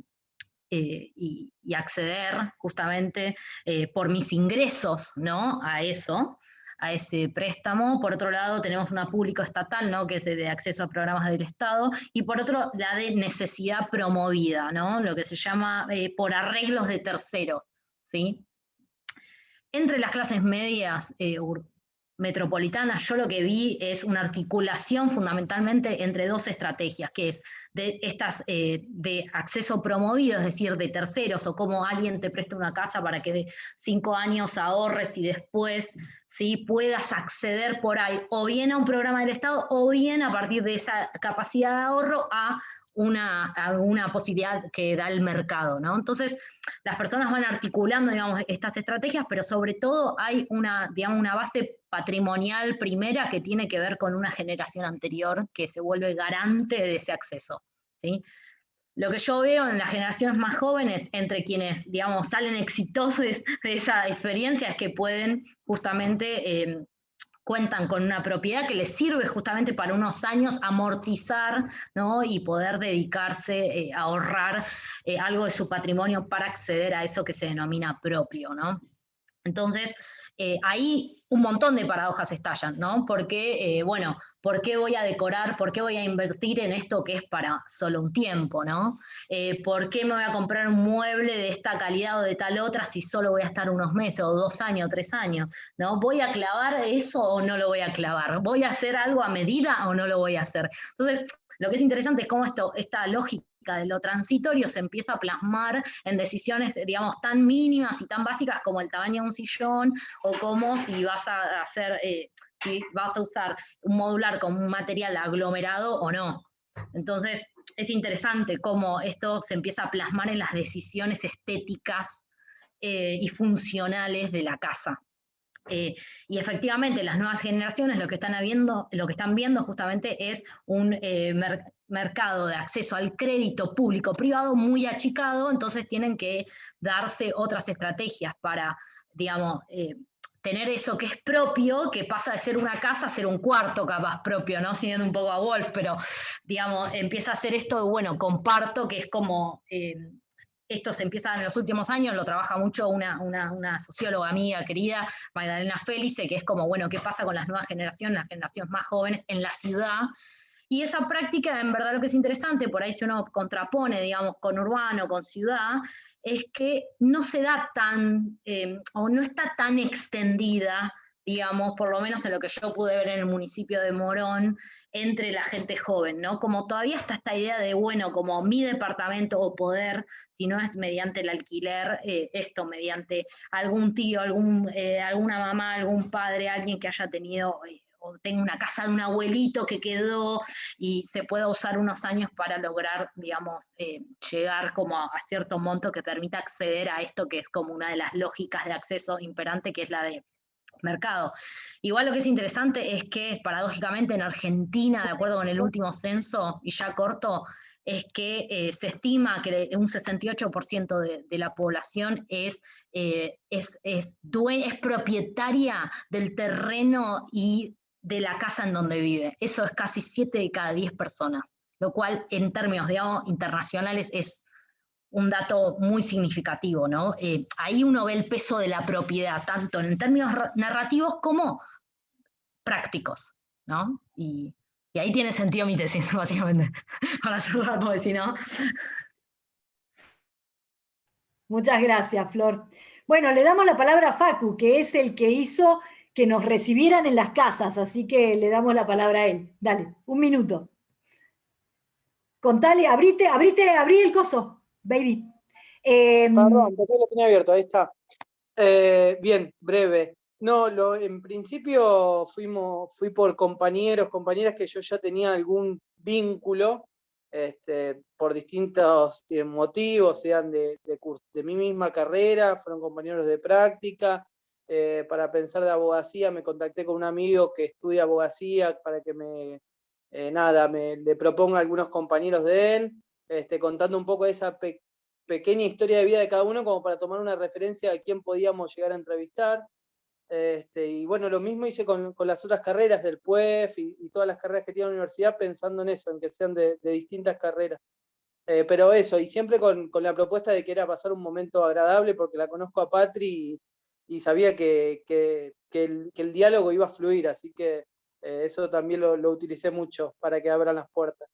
acceder justamente por mis ingresos, ¿no? A ese préstamo. Por otro lado, tenemos una público estatal, ¿no? Que es de acceso a programas del Estado, y por otro, la de necesidad promovida, ¿no? Lo que se llama por arreglos de terceros, ¿sí? Entre las clases medias metropolitanas, yo lo que vi es una articulación fundamentalmente entre dos estrategias, que es de estas de acceso promovido, es decir, de terceros, o como alguien te presta una casa para que de 5 años ahorres y después ¿sí? Puedas acceder por ahí, o bien a un programa del Estado, o bien a partir de esa capacidad de ahorro a una posibilidad que da el mercado, ¿no? Entonces, las personas van articulando, digamos, estas estrategias, pero sobre todo hay digamos, una base patrimonial primera que tiene que ver con una generación anterior que se vuelve garante de ese acceso, ¿sí? Lo que yo veo en las generaciones más jóvenes, entre quienes, digamos, salen exitosos de esa experiencia, es que pueden justamente cuentan con una propiedad que les sirve justamente para unos años amortizar, ¿no? Y poder dedicarse a ahorrar algo de su patrimonio para acceder a eso que se denomina propio, ¿no? Entonces, ahí un montón de paradojas estallan, ¿no? Porque, bueno, ¿por qué voy a decorar, por qué voy a invertir en esto que es para solo un tiempo, ¿no? ¿Por qué me voy a comprar un mueble de esta calidad o de tal otra si solo voy a estar unos meses, o 2 años, 3 años, ¿no? ¿Voy a clavar eso o no lo voy a clavar? ¿Voy a hacer algo a medida o no lo voy a hacer? Entonces, lo que es interesante es cómo esta lógica de lo transitorio se empieza a plasmar en decisiones, digamos, tan mínimas y tan básicas como el tamaño de un sillón, o como si vas a hacer, si vas a usar un modular con un material aglomerado o no. Entonces, es interesante cómo esto se empieza a plasmar en las decisiones estéticas y funcionales de la casa. Y efectivamente las nuevas generaciones lo que están viendo justamente es un mercado de acceso al crédito público-privado muy achicado, entonces tienen que darse otras estrategias para, digamos, tener eso que es propio, que pasa de ser una casa a ser un cuarto capaz propio, ¿no? Siguiendo un poco a Wolf, pero, digamos, empieza a ser esto de, bueno, comparto, que es como... esto se empieza en los últimos años, lo trabaja mucho una socióloga amiga querida, Magdalena Felice, que es como, bueno, ¿qué pasa con las nuevas generaciones, las generaciones más jóvenes en la ciudad? Y esa práctica, en verdad, lo que es interesante, por ahí si uno contrapone, digamos, con urbano, con ciudad, es que no se da tan, o no está tan extendida, digamos, por lo menos en lo que yo pude ver en el municipio de Morón, entre la gente joven, ¿no? Como todavía está esta idea de, bueno, como mi departamento o poder, si no es mediante el alquiler, esto mediante algún tío, alguna mamá, algún padre, alguien que haya tenido, o tenga una casa de un abuelito que quedó y se pueda usar unos años para lograr, digamos, llegar como a cierto monto que permita acceder a esto que es como una de las lógicas de acceso imperante, que es la de mercado. Igual lo que es interesante es que, paradójicamente, en Argentina, de acuerdo con el último censo, y ya corto, es que se estima que un 68% de la población es propietaria del terreno y de la casa en donde vive. Eso es casi 7 de cada 10 personas, lo cual en términos, digamos, internacionales es un dato muy significativo, ¿no? Ahí uno ve el peso de la propiedad, tanto en términos narrativos como prácticos, ¿no? Y ahí tiene sentido mi tesis, básicamente, para cerrar, porque si no... Muchas gracias, Flor. Bueno, le damos la palabra a Facu, que es el que hizo que nos recibieran en las casas, así que le damos la palabra a él. Dale, 1 minuto. Contale, abrí el coso, baby. Perdón, porque lo tenía abierto, ahí está. Bien, breve. No, en principio fui por compañeras que yo ya tenía algún vínculo, por distintos motivos, sean de mi misma carrera, fueron compañeros de práctica. Para pensar de abogacía me contacté con un amigo que estudia abogacía para que le proponga a algunos compañeros de él, contando un poco de esa pequeña historia de vida de cada uno como para tomar una referencia de quién podíamos llegar a entrevistar. Y bueno, lo mismo hice con las otras carreras del PUEF y todas las carreras que tiene la universidad, pensando en eso, en que sean de distintas carreras. Pero eso, y siempre con la propuesta de que era pasar un momento agradable, porque la conozco a Patri y sabía que el diálogo iba a fluir, así que eso también lo utilicé mucho para que abran las puertas.